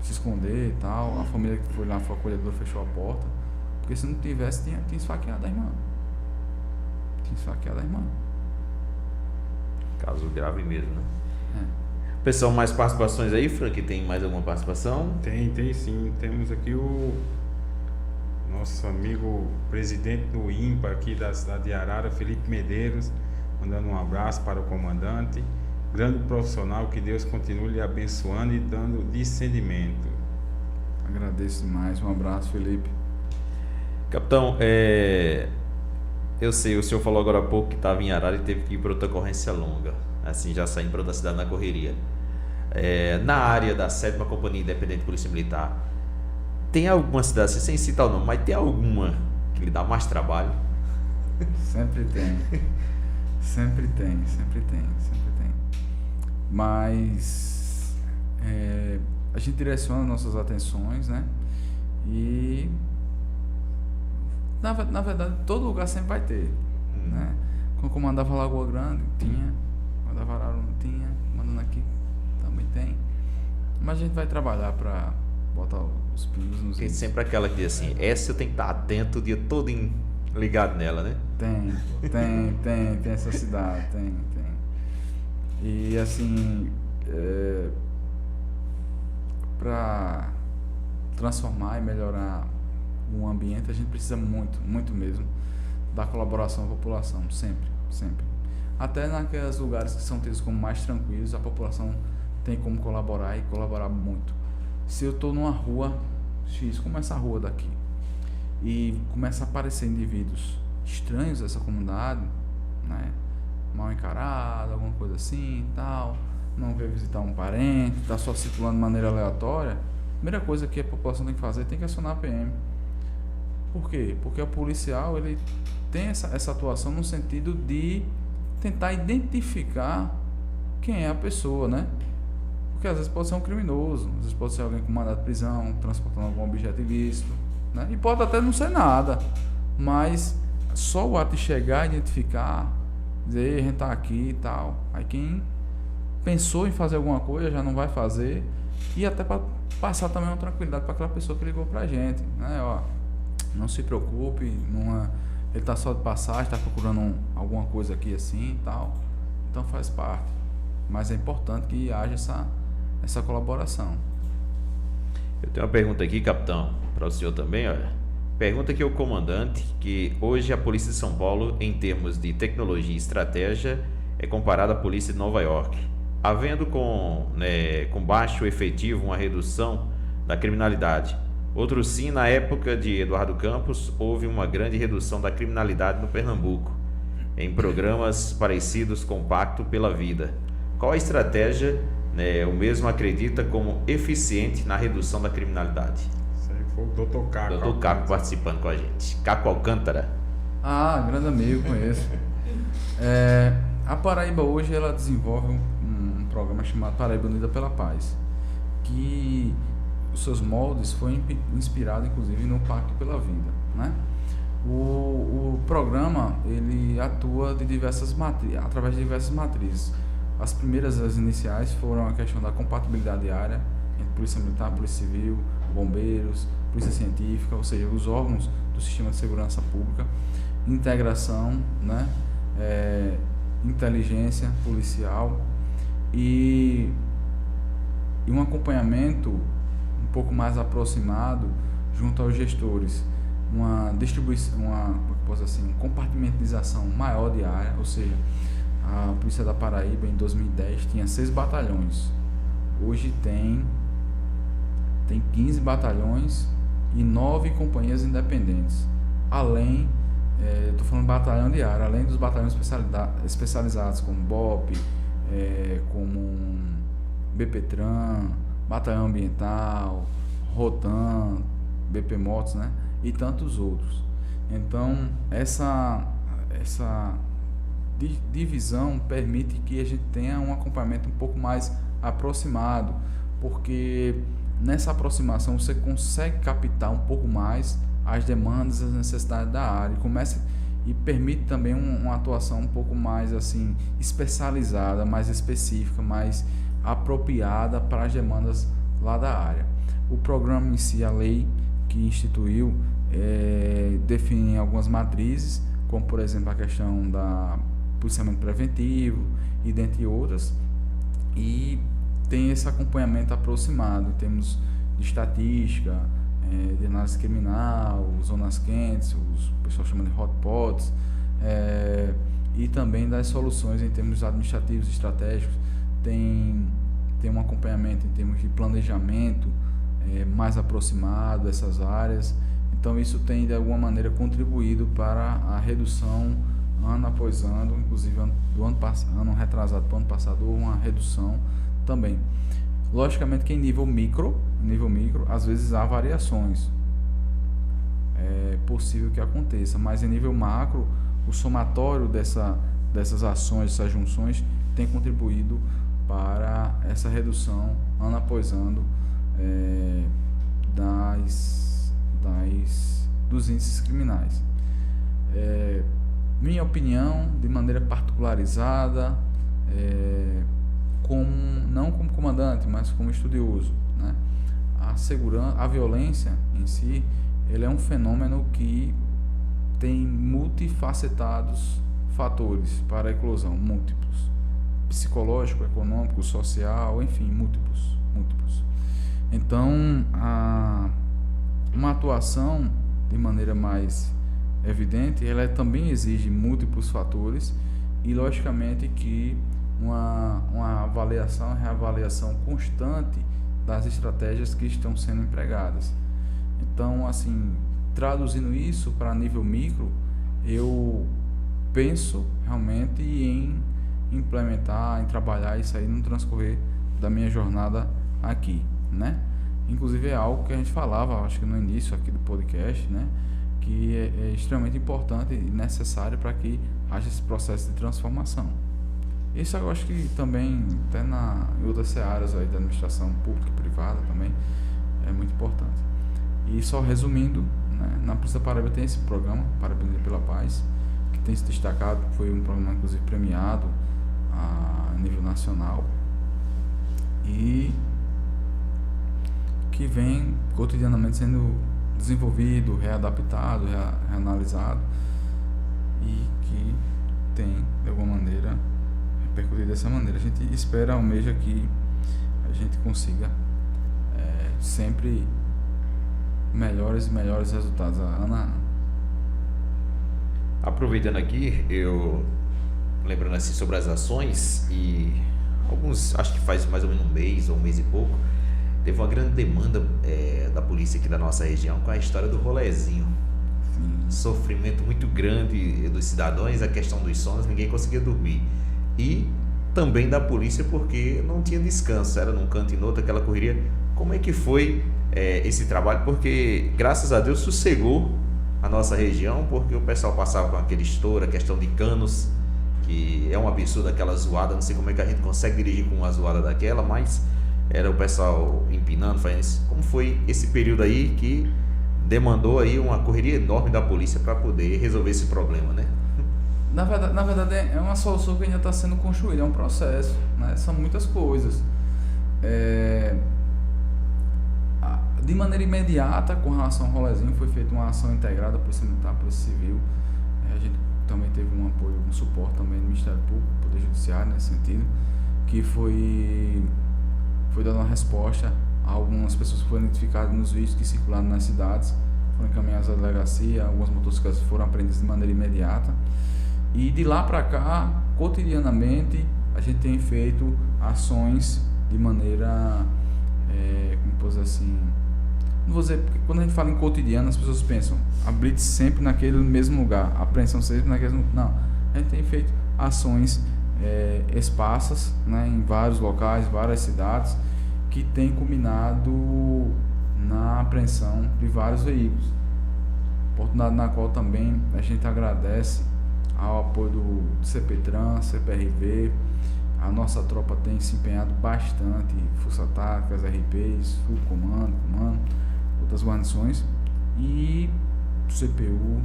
se esconder e tal. A família que foi lá, foi acolhedora, fechou a porta. Porque se não tivesse, tinha esfaqueado a irmã. Tinha esfaqueado a irmã. Caso grave mesmo, né? Pessoal, mais participações aí, Frank? Tem mais alguma participação? Tem sim. Temos aqui o nosso amigo presidente do INPA aqui da cidade de Arara, Felipe Medeiros, mandando um abraço para o comandante. Grande profissional, que Deus continue lhe abençoando e dando discernimento. Agradeço demais. Um abraço, Felipe. Capitão, eu sei, o senhor falou agora há pouco que estava em Arara e teve que ir para outra ocorrência longa, assim, já saindo para outra cidade na correria. Na área da 7ª Companhia Independente de Polícia Militar, tem alguma cidade, sem citar o nome, mas tem alguma que lhe dá mais trabalho? Sempre tem. Sempre tem. Mas a gente direciona nossas atenções, né? E na verdade todo lugar sempre vai ter, né? Quando comandava Lagoa Grande, tinha. Comandava Arara, não tinha. Comandando aqui, também tem. Mas a gente vai trabalhar para botar os pingos nos Tem is. sempre aquela que diz assim, essa eu tenho que estar atento o dia todo ligado nela, né? Tem essa cidade, tem. E assim, para transformar e melhorar o ambiente, a gente precisa muito mesmo da colaboração da população, sempre. Até naqueles lugares que são tidos como mais tranquilos, a população tem como colaborar e colaborar muito. Se eu estou numa rua X, como essa rua daqui, e começa a aparecer indivíduos estranhos dessa comunidade, né, mal encarado, alguma coisa assim, tal, não veio visitar um parente, está só circulando de maneira aleatória, a primeira coisa que a população tem que fazer, tem que acionar a PM. Por quê? Porque o policial, ele tem essa atuação no sentido de tentar identificar quem é a pessoa, né? Porque às vezes pode ser um criminoso, às vezes pode ser alguém com mandado de prisão, transportando algum objeto ilícito, né? E pode até não ser nada, mas só o ato de chegar, identificar, dizer, a gente tá aqui e tal. Aí quem pensou em fazer alguma coisa já não vai fazer, e até para passar também uma tranquilidade para aquela pessoa que ligou pra gente, né? Ó, não se preocupe, ele tá só de passagem, tá procurando alguma coisa aqui assim e tal, então faz parte. Mas é importante que haja essa colaboração. Eu tenho uma pergunta aqui, capitão, para o senhor também, olha. Pergunta aqui ao comandante que hoje a Polícia de São Paulo, em termos de tecnologia e estratégia, é comparada à Polícia de Nova York. Havendo com baixo efetivo uma redução da criminalidade. Outro sim, na época de Eduardo Campos, houve uma grande redução da criminalidade no Pernambuco, em programas parecidos com o Pacto pela Vida. Qual a estratégia, o mesmo acredita como eficiente na redução da criminalidade? Isso aí foi o Dr. Caco. Dr. Caco participando com a gente. Caco Alcântara. Ah, grande amigo, conheço. A Paraíba hoje ela desenvolve um programa chamado Paraíba Unida pela Paz, que os seus moldes foi inspirado inclusive no Pacto pela Vida, né? O programa ele atua através de diversas matrizes. As primeiras, as iniciais, foram a questão da compatibilidade diária entre Polícia Militar, Polícia Civil, Bombeiros, Polícia Científica, ou seja, os órgãos do sistema de segurança pública, integração, né? Inteligência policial e um acompanhamento um pouco mais aproximado junto aos gestores, uma distribuição, uma compartimentalização maior de área, ou seja, a Polícia da Paraíba em 2010 tinha 6 batalhões, hoje tem 15 batalhões e 9 companhias independentes, além, estou falando batalhão de área, além dos batalhões especializados como BOP, como BPTran, Batalhão Ambiental, Rotan, BP Motos, né? E tantos outros. Então, essa divisão permite que a gente tenha um acompanhamento um pouco mais aproximado, porque nessa aproximação você consegue captar um pouco mais as demandas e as necessidades da área e permite também uma atuação um pouco mais assim especializada, mais específica, mais apropriada para as demandas lá da área. O programa em si, a lei que instituiu, define algumas matrizes, como por exemplo a questão da policiamento preventivo e dentre outras, e tem esse acompanhamento aproximado em termos de estatística, de análise criminal, zonas quentes, o pessoal chama de hotspots, e também das soluções em termos administrativos e estratégicos. Tem um acompanhamento em termos de planejamento mais aproximado dessas áreas. Então isso tem de alguma maneira contribuído para a redução ano após ano, inclusive do ano retrasado para o ano passado houve uma redução também. Logicamente que em nível micro, às vezes há variações, é possível que aconteça, mas em nível macro, o somatório dessas ações, dessas junções, tem contribuído para essa redução ano após ano dos índices criminais. Minha opinião, de maneira particularizada, não como comandante, mas como estudioso, né? A violência em si, ele é um fenômeno que tem multifacetados fatores para a eclosão, múltiplos, psicológico, econômico, social, enfim, múltiplos. Então, uma atuação de maneira mais evidente, ela também exige múltiplos fatores e, logicamente, que uma avaliação, reavaliação constante das estratégias que estão sendo empregadas. Então, assim, traduzindo isso para nível micro, eu penso realmente em implementar, em trabalhar isso aí no transcorrer da minha jornada aqui, né? Inclusive é algo que a gente falava, acho que no início aqui do podcast, né? Que é extremamente importante e necessário para que haja esse processo de transformação. Isso eu acho que também, até em outras searas aí da administração pública e privada também, é muito importante. E só resumindo, né, na Polícia da Paraíba tem esse programa, Parabenizar pela Paz, que tem se destacado, foi um programa inclusive premiado a nível nacional e que vem cotidianamente sendo desenvolvido, readaptado, reanalisado e que tem, de alguma maneira, repercutido dessa maneira. A gente espera, almeja que a gente consiga sempre melhores e melhores resultados ano a ano. Aproveitando aqui, eu lembrando assim sobre as ações, e alguns, acho que faz mais ou menos um mês ou um mês e pouco, teve uma grande demanda da polícia aqui da nossa região com a história do rolezinho. Sim. Sofrimento muito grande dos cidadãos, a questão dos sonos, ninguém conseguia dormir. E também da polícia, porque não tinha descanso, era num canto e no outro, aquela correria. Como é que foi esse trabalho? Porque, graças a Deus, sossegou a nossa região, porque o pessoal passava com aquele estouro, a questão de canos, que é um absurdo aquela zoada, não sei como é que a gente consegue dirigir com uma zoada daquela, mas era o pessoal empinando, fazendo isso. Como foi esse período aí que demandou aí uma correria enorme da polícia para poder resolver esse problema, né? Na verdade é uma solução que ainda está sendo construída, é um processo, né? São muitas coisas. De maneira imediata, com relação ao rolezinho, foi feita uma ação integrada, Polícia Militar, Polícia Civil. A gente também teve um apoio, um suporte também do Ministério Público, Poder Judiciário, nesse sentido, que foi dando uma resposta a algumas pessoas que foram identificadas nos vídeos que circularam nas cidades, foram encaminhadas à delegacia, algumas motocicletas foram apreendidas de maneira imediata. E de lá para cá, cotidianamente, a gente tem feito ações de maneira, como posso dizer assim, não vou dizer, porque quando a gente fala em cotidiano, as pessoas pensam, a blitz sempre naquele mesmo lugar, a apreensão sempre naquele mesmo lugar. Não, a gente tem feito ações esparsas, né, em vários locais, várias cidades, que tem culminado na apreensão de vários veículos. Oportunidade na qual também a gente agradece ao apoio do CPTran, CPRV. A nossa tropa tem se empenhado bastante, Força Tática, as RPs, Subcomando, Comando, outras guarnições e CPU.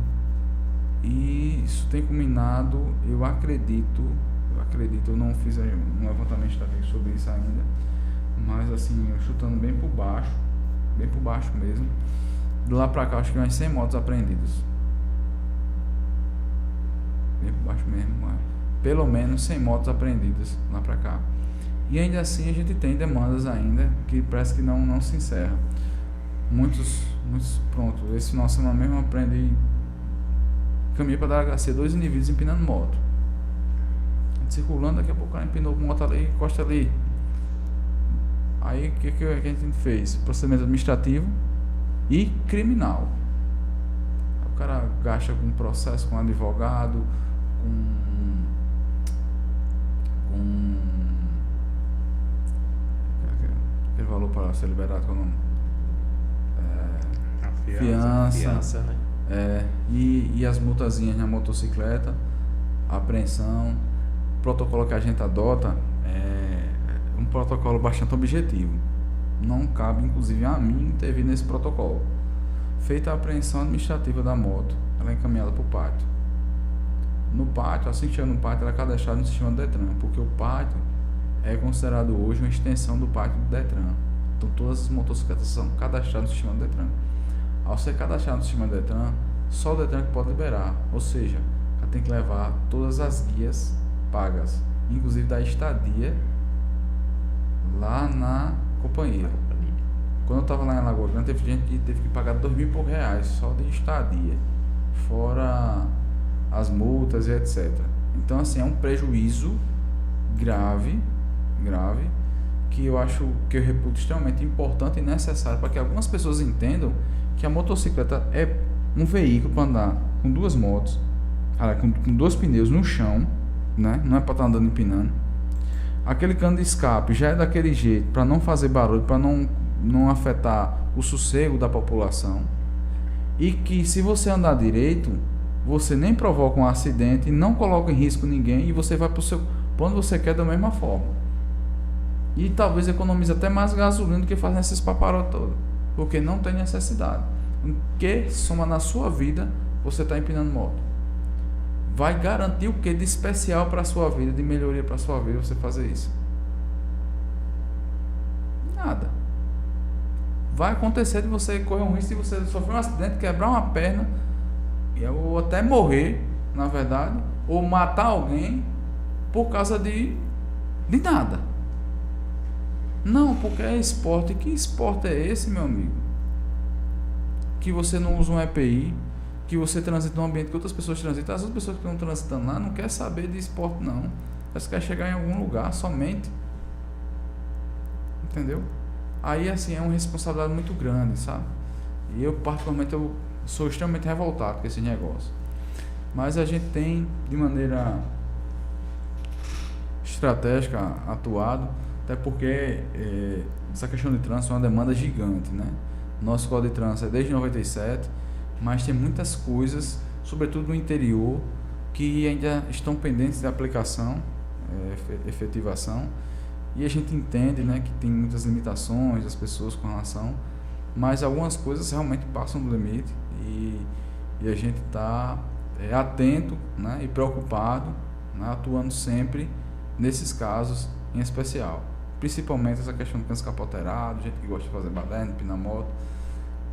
E isso tem culminado, eu acredito, eu não fiz um levantamento estatístico sobre isso ainda, mas assim, eu chutando bem por baixo mesmo, de lá pra cá acho que umas 100 motos apreendidas. Bem por baixo mesmo, mas pelo menos 100 motos apreendidas lá pra cá. E ainda assim a gente tem demandas ainda que parece que não se encerra. Muitos, pronto, esse final de semana mesmo eu aprendi, caminhei pra delegacia, 2 indivíduos empinando moto. Circulando, daqui a pouco o cara empinou moto ali, encosta ali. Aí o que a gente fez? Procedimento administrativo e criminal. Aí o cara gasta com processo, com advogado, com aquele valor para ser liberado, qual é o nome? Fiança, né? E as multazinhas na motocicleta, apreensão. O protocolo que a gente adota é um protocolo bastante objetivo. Não cabe, inclusive, a mim intervir nesse protocolo. Feita a apreensão administrativa da moto, ela é encaminhada para o pátio. No pátio, assim que chega no pátio, ela é cadastrada no sistema do Detran, porque o pátio é considerado hoje uma extensão do pátio do Detran. Então, todas as motocicletas são cadastradas no sistema do Detran. Ao ser cadastrado no sistema do Detran, só o Detran que pode liberar, ou seja, ela tem que levar todas as guias pagas, inclusive da estadia lá na companhia. Quando eu estava lá em Lagoa Grande, teve gente que teve que pagar R$2.000 e poucos só de estadia, fora as multas e etc. Então, assim, é um prejuízo grave, que eu acho que eu reputo extremamente importante e necessário para que algumas pessoas entendam que a motocicleta é um veículo para andar com duas motos, com dois pneus no chão, né? Não é para estar andando empinando. Aquele cano de escape já é daquele jeito, para não fazer barulho, para não afetar o sossego da população. E que se você andar direito, você nem provoca um acidente, não coloca em risco ninguém e você vai para onde você quer da mesma forma. E talvez economize até mais gasolina do que fazendo esses paparotes todos, porque não tem necessidade. O que soma na sua vida você está empinando moto? Vai garantir o que de especial para a sua vida, de melhoria para a sua vida você fazer isso? Nada. Vai acontecer de você correr um risco de você sofrer um acidente, quebrar uma perna, ou até morrer, na verdade, ou matar alguém por causa de nada. Não, porque é esporte. Que esporte é esse, meu amigo? Que você não usa um EPI, que você transita num ambiente que outras pessoas transitam. As outras pessoas que estão transitando lá não querem saber de esporte, não. Elas querem chegar em algum lugar somente. Entendeu? Aí, assim, é uma responsabilidade muito grande, sabe? E eu, particularmente, eu sou extremamente revoltado com esse negócio. Mas a gente tem, de maneira estratégica, atuado, até porque essa questão de trânsito é uma demanda gigante, né? Nosso Código de Trânsito é desde 97, mas tem muitas coisas, sobretudo no interior, que ainda estão pendentes de aplicação, efetivação, e a gente entende, né, que tem muitas limitações das pessoas com relação, mas algumas coisas realmente passam do limite e a gente está atento, né, e preocupado, né, atuando sempre nesses casos em especial, principalmente essa questão do câncer capoteirado, gente que gosta de fazer baderna, empinar moto.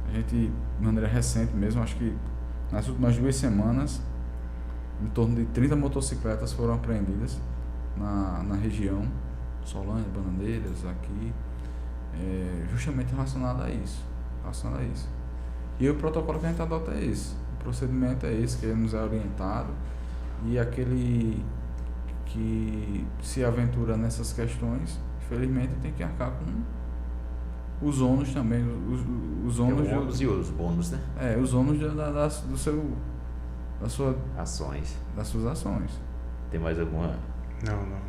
A gente, de maneira recente mesmo, acho que nas últimas 2 semanas, em torno de 30 motocicletas foram apreendidas na região, Solânia, Bananeiras, aqui, justamente relacionado a isso. E o protocolo que a gente adota é esse, o procedimento é esse, que nos é orientado, e aquele que se aventura nessas questões, infelizmente tem que arcar com os ônus também, os ônus e os bônus, né? Os ônus das suas ações. Tem mais alguma? Não.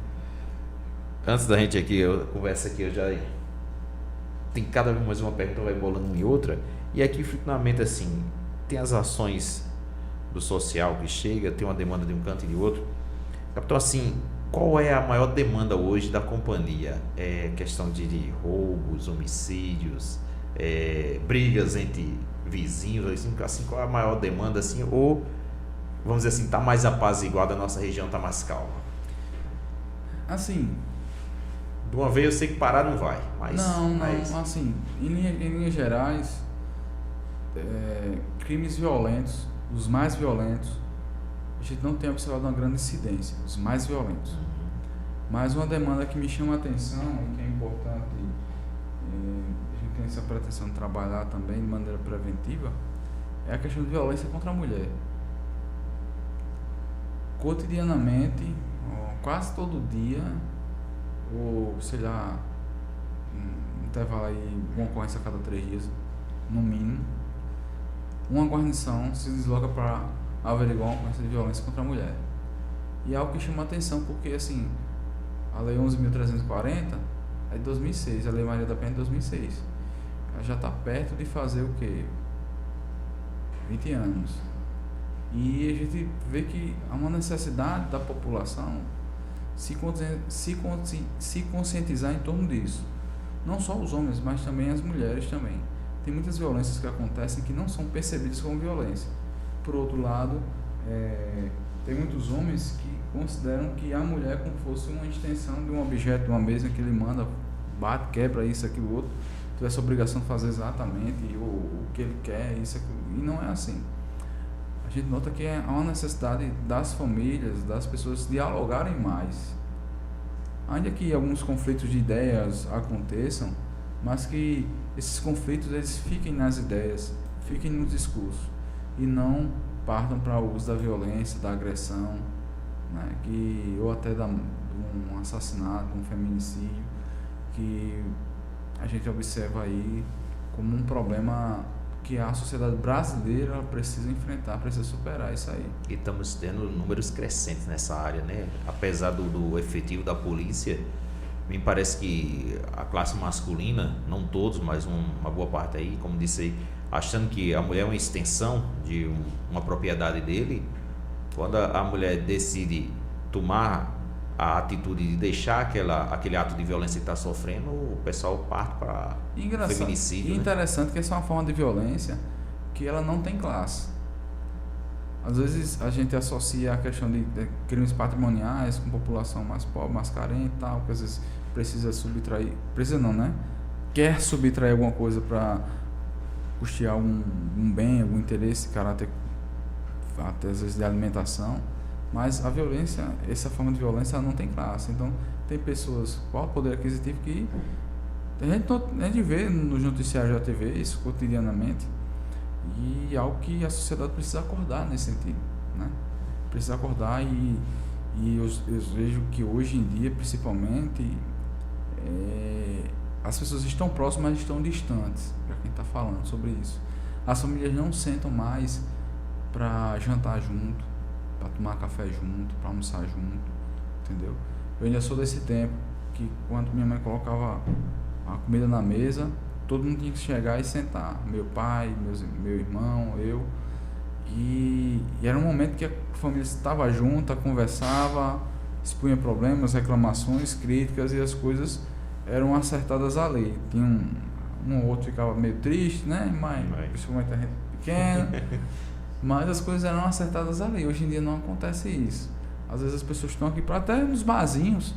Antes da gente aqui, conversa aqui, eu já tem cada vez mais uma pergunta, vai bolando uma e outra, e aqui finalmente assim, tem as ações do social que chega, tem uma demanda de um canto e de outro. Capitão, assim, qual é a maior demanda hoje da companhia? É questão de roubos, homicídios, brigas entre vizinhos, assim, qual é a maior demanda, assim, ou, vamos dizer assim, está mais apaziguada, a nossa região está mais calma? Assim, de uma vez eu sei que parar não vai, mas... Não, assim, em linhas gerais, crimes violentos, os mais violentos, a gente não tem observado uma grande incidência, os mais violentos. Mas uma demanda que me chama a atenção e que é importante, a gente tem essa pretensão de trabalhar também de maneira preventiva, é a questão de violência contra a mulher. Cotidianamente, quase todo dia, ou sei lá, um intervalo aí, uma ocorrência a cada 3 dias, no mínimo, uma guarnição se desloca para averiguar uma ocorrência de violência contra a mulher. E é algo que chama a atenção porque, assim, a Lei 11.340 é de 2006, a Lei Maria da Penha é de 2006. Ela já está perto de fazer o quê? 20 anos. E a gente vê que há uma necessidade da população se conscientizar em torno disso. Não só os homens, mas também as mulheres também. Tem muitas violências que acontecem que não são percebidas como violência. Por outro lado, tem muitos homens que consideram que a mulher como fosse uma extensão de um objeto, de uma mesa que ele manda, bate, quebra, isso, aquilo, outro, tivesse a obrigação de fazer exatamente o que ele quer, isso, aquilo, e não é assim. A gente nota que há uma necessidade das famílias, das pessoas dialogarem mais. Ainda que alguns conflitos de ideias aconteçam, mas que esses conflitos eles fiquem nas ideias, fiquem no discurso e não partam para o uso da violência, da agressão, né, ou até de um assassinato, um feminicídio, que a gente observa aí como um problema que a sociedade brasileira precisa enfrentar, precisa superar isso aí. E estamos tendo números crescentes nessa área, né? Apesar do efetivo da polícia, me parece que a classe masculina, não todos, mas uma boa parte aí, como disse aí, achando que a mulher é uma extensão de uma propriedade dele, quando a mulher decide tomar a atitude de deixar aquele ato de violência que está sofrendo, o pessoal parte para feminicídio. E interessante que essa é uma forma de violência que ela não tem classe. Às vezes a gente associa a questão de crimes patrimoniais com população mais pobre, mais carente e tal, que às vezes precisa subtrair, precisa não, né? Quer subtrair alguma coisa para custear um bem, algum interesse, caráter, até às vezes de alimentação. Mas a violência, essa forma de violência, ela não tem classe. Então, tem pessoas com alto poder aquisitivo que a gente vê nos noticiários da TV isso cotidianamente, e é algo que a sociedade precisa acordar nesse sentido, né? Precisa acordar e eu vejo que hoje em dia, principalmente, as pessoas estão próximas, mas estão distantes, para quem está falando sobre isso. As famílias não sentam mais para jantar junto, para tomar café junto, para almoçar junto, entendeu? Eu ainda sou desse tempo que quando minha mãe colocava a comida na mesa, todo mundo tinha que chegar e sentar, meu pai, meu irmão, eu, e era um momento que a família estava junta, conversava, expunha problemas, reclamações, críticas, e as coisas eram acertadas ali. Tinha um ou outro ficava meio triste, né, mãe? Principalmente a gente pequena. Mas as coisas eram acertadas ali. Hoje em dia não acontece isso. Às vezes as pessoas estão aqui para até nos barzinhos,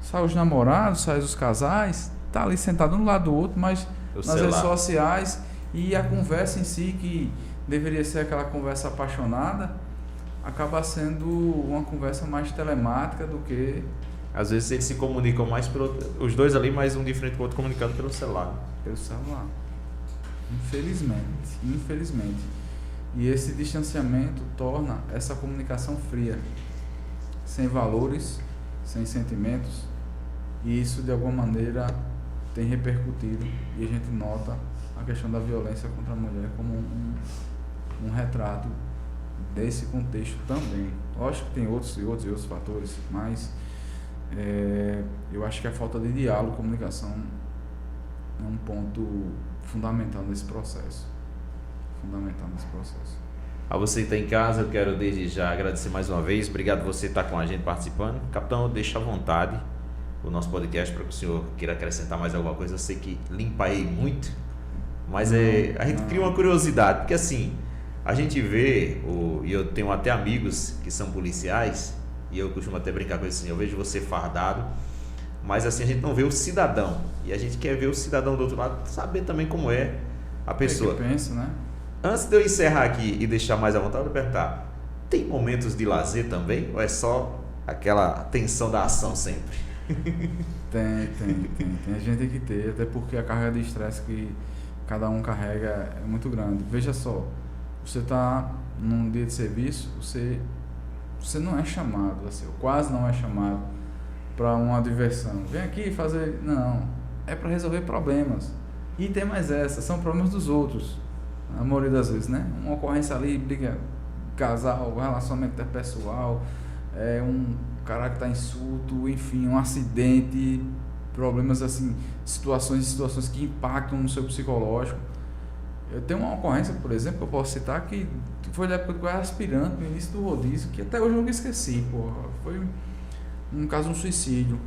sai os namorados, sai os casais, tá ali sentado um lado do outro, mas nas redes sociais, e a conversa em si, que deveria ser aquela conversa apaixonada, acaba sendo uma conversa mais telemática do que... Às vezes eles se comunicam mais os dois ali, mas um de frente com o outro comunicando pelo celular. Pelo celular. Infelizmente. E esse distanciamento torna essa comunicação fria, sem valores, sem sentimentos, e isso de alguma maneira tem repercutido, e a gente nota a questão da violência contra a mulher como um retrato desse contexto também. Lógico que tem outros fatores, mas eu acho que a falta de diálogo, comunicação é um ponto fundamental nesse processo. A você que está em casa, eu quero desde já agradecer mais uma vez. Obrigado por você estar com a gente participando. Capitão, deixa à vontade o nosso podcast para que o senhor queira acrescentar mais alguma coisa. Eu sei que limpa aí muito, mas a gente cria uma curiosidade, porque assim, a gente vê, e eu tenho até amigos que são policiais, e eu costumo até brincar com isso assim, eu vejo você fardado, mas assim, a gente não vê o cidadão, e a gente quer ver o cidadão do outro lado, saber também como é a pessoa. Que pensa, né? Antes de eu encerrar aqui e deixar mais à vontade, eu vou perguntar, tem momentos de lazer também, ou é só aquela tensão da ação sempre? Tem. A gente tem que ter, até porque a carga de estresse que cada um carrega é muito grande. Veja só, você está num dia de serviço, você não é chamado, assim, quase não é chamado para uma diversão. Vem aqui fazer... Não, é para resolver problemas. E tem mais essa, são problemas dos outros, a maioria das vezes, né? Uma ocorrência ali, briga, casal, relacionamento interpessoal, um cara que está em surto, enfim, um acidente, problemas assim, situações que impactam no seu psicológico. Eu tenho uma ocorrência, por exemplo, que eu posso citar, que foi na época que eu era aspirante, no início do rodízio, que até hoje eu nunca esqueci, porra. Foi um caso de um suicídio.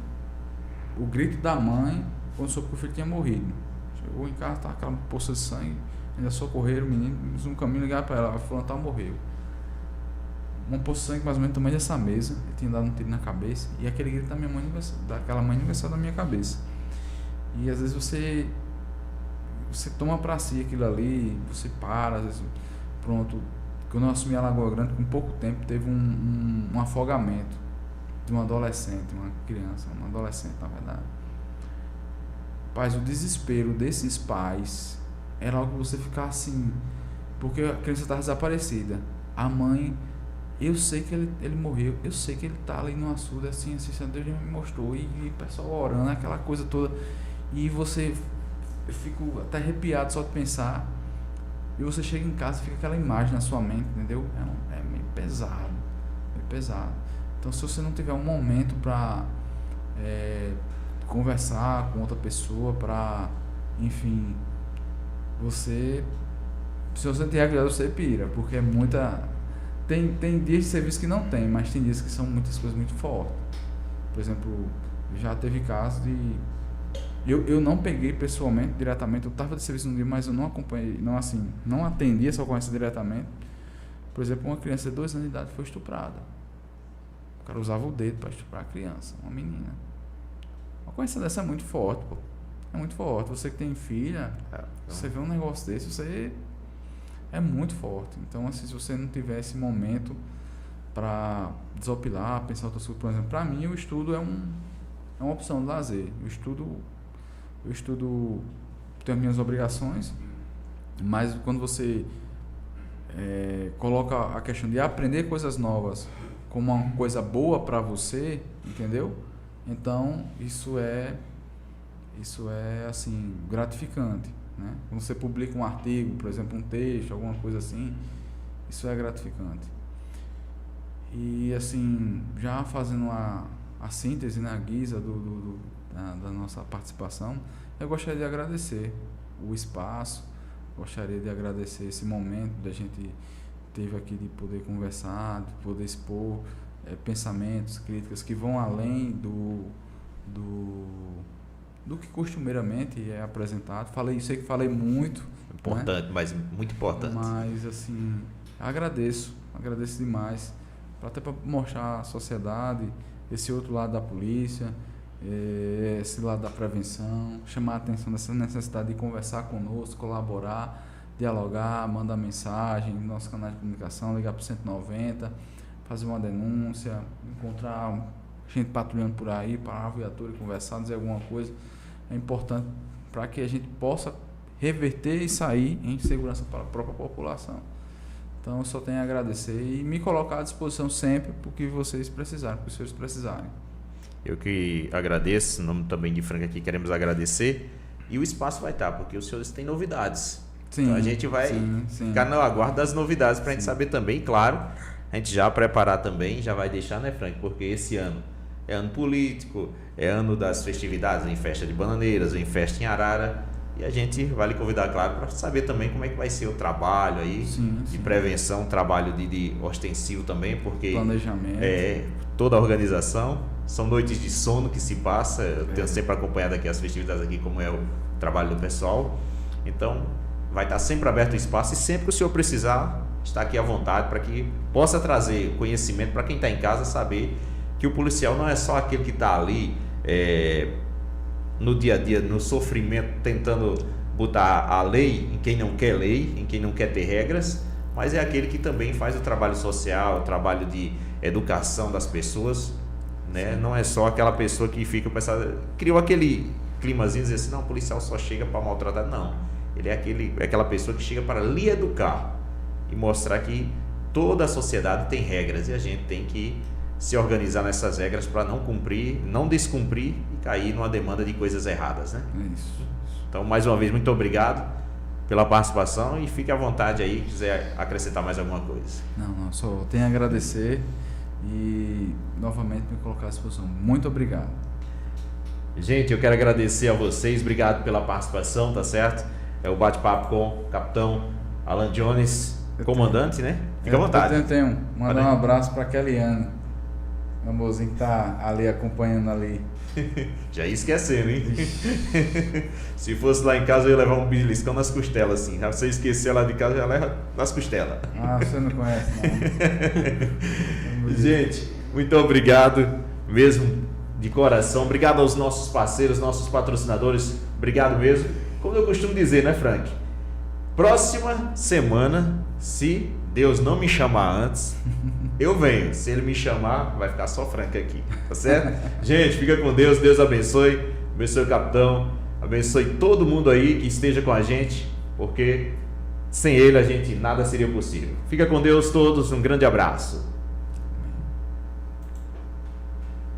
O grito da mãe quando soube que o filho tinha morrido. Chegou em casa, estava aquela poça de sangue, ainda socorreram o menino, fiz um caminho, ligaram para ela, falou, tá, morreu. Uma poça de sangue mais ou menos do tamanho dessa mesa, ele tinha dado um tiro na cabeça, e aquele grito da minha mãe, daquela mãe aniversário da minha cabeça. E às vezes você toma pra si aquilo ali, você para, às vezes, pronto. Quando eu assumi a Lagoa Grande, com pouco tempo, teve um afogamento de um adolescente, uma criança, um adolescente, na verdade. Paz, o desespero desses pais era algo que você ficar assim, porque a criança estava desaparecida. A mãe, eu sei que ele morreu, eu sei que ele está ali no açude, assim, Deus já me mostrou, e o pessoal orando, aquela coisa toda, e você, eu fico até arrepiado só de pensar, e você chega em casa e fica aquela imagem na sua mente, entendeu? É meio pesado, meio pesado. Então, se você não tiver um momento para conversar com outra pessoa, para, enfim, se você tem agregado, você pira, porque é muita... Tem dias de serviço que não tem, mas tem dias que são muitas coisas muito fortes. Por exemplo, já teve casos de... Eu não peguei pessoalmente, diretamente, eu estava de serviço no dia, mas eu não acompanhei, não atendi essa ocorrência diretamente. Por exemplo, uma criança de 2 anos de idade foi estuprada. O cara usava o dedo para estuprar a criança, uma menina. Uma ocorrência dessa é muito forte, pô. É muito forte. Você que tem filha, você vê um negócio desse, você... É muito forte. Então, assim, se você não tiver esse momento para desopilar, pensar outras coisas, por exemplo, para mim o estudo é uma opção de lazer. Eu estudo, tenho as minhas obrigações, mas quando você coloca a questão de aprender coisas novas como uma coisa boa para você, entendeu? Então, isso é assim, gratificante. Né? Quando você publica um artigo, por exemplo, um texto, alguma coisa assim, isso é gratificante. E assim, já fazendo a síntese, né, a guisa da nossa participação, eu gostaria de agradecer o espaço, gostaria de agradecer esse momento que a gente teve aqui de poder conversar, de poder expor pensamentos, críticas que vão além do que costumeiramente é apresentado. Sei que falei muito. Importante, né? Mas muito importante. Mas, assim, agradeço demais. Até para mostrar à sociedade esse outro lado da polícia, esse lado da prevenção, chamar a atenção dessa necessidade de conversar conosco, colaborar, dialogar, mandar mensagem no nosso canal de comunicação, ligar para o 190, fazer uma denúncia, encontrar gente patrulhando por aí, parar a viatura e conversar, dizer alguma coisa. É importante para que a gente possa reverter e sair em segurança para a própria população. Então, eu só tenho a agradecer e me colocar à disposição sempre para o que vocês precisarem, para os senhores precisarem. Eu que agradeço, em nome também de Franca aqui, queremos agradecer. E o espaço vai estar, porque os senhores têm novidades. Sim, então, a gente vai ficar no aguardo das novidades para a gente saber também, claro. A gente já preparar também, já vai deixar, né, Frank? Porque esse ano é ano político, é ano das festividades, em festa de Bananeiras, em festa em Arara, e a gente vai lhe convidar, claro, para saber também como é que vai ser o trabalho aí, de prevenção, trabalho de ostensivo também, porque planejamento, toda a organização, são noites de sono que se passa, eu tenho sempre acompanhado aqui as festividades aqui, como é o trabalho do pessoal, então vai estar sempre aberto o espaço e sempre que o senhor precisar, está aqui à vontade para que possa trazer conhecimento para quem está em casa, saber que o policial não é só aquele que está ali no dia a dia, no sofrimento, tentando botar a lei em quem não quer lei, em quem não quer ter regras, mas é aquele que também faz o trabalho social, o trabalho de educação das pessoas, né? Não é só aquela pessoa que fica pensando, criou aquele climazinho, dizer assim, não, o policial só chega para maltratar, não. Ele é aquela pessoa que chega para lhe educar e mostrar que toda a sociedade tem regras e a gente tem que se organizar nessas regras para não cumprir, não descumprir e cair numa demanda de coisas erradas, né? Isso. Então, mais uma vez, muito obrigado pela participação e fique à vontade aí, se quiser acrescentar mais alguma coisa. Não, só tenho a agradecer e novamente me colocar à disposição. Muito obrigado. Gente, eu quero agradecer a vocês, obrigado pela participação, tá certo? É o bate-papo com o capitão Alan Jones, comandante, né? Fica à vontade. Eu tenho. Mandar um abraço para a Kellyanne, meu amorzinho que tá ali acompanhando ali. Já ia esquecendo, hein? Se fosse lá em casa, eu ia levar um beliscão nas costelas, assim. Já você esquecer lá de casa, já leva nas costelas. Ah, você não conhece, não. Gente, muito obrigado mesmo, de coração. Obrigado aos nossos parceiros, nossos patrocinadores. Obrigado mesmo. Como eu costumo dizer, né, Frank? Próxima semana, se Deus não me chamar antes, eu venho. Se Ele me chamar, vai ficar só Frank aqui, tá certo? Gente, fica com Deus. Deus abençoe. Abençoe o capitão. Abençoe todo mundo aí que esteja com a gente, porque sem ele a gente nada seria possível. Fica com Deus todos, um grande abraço.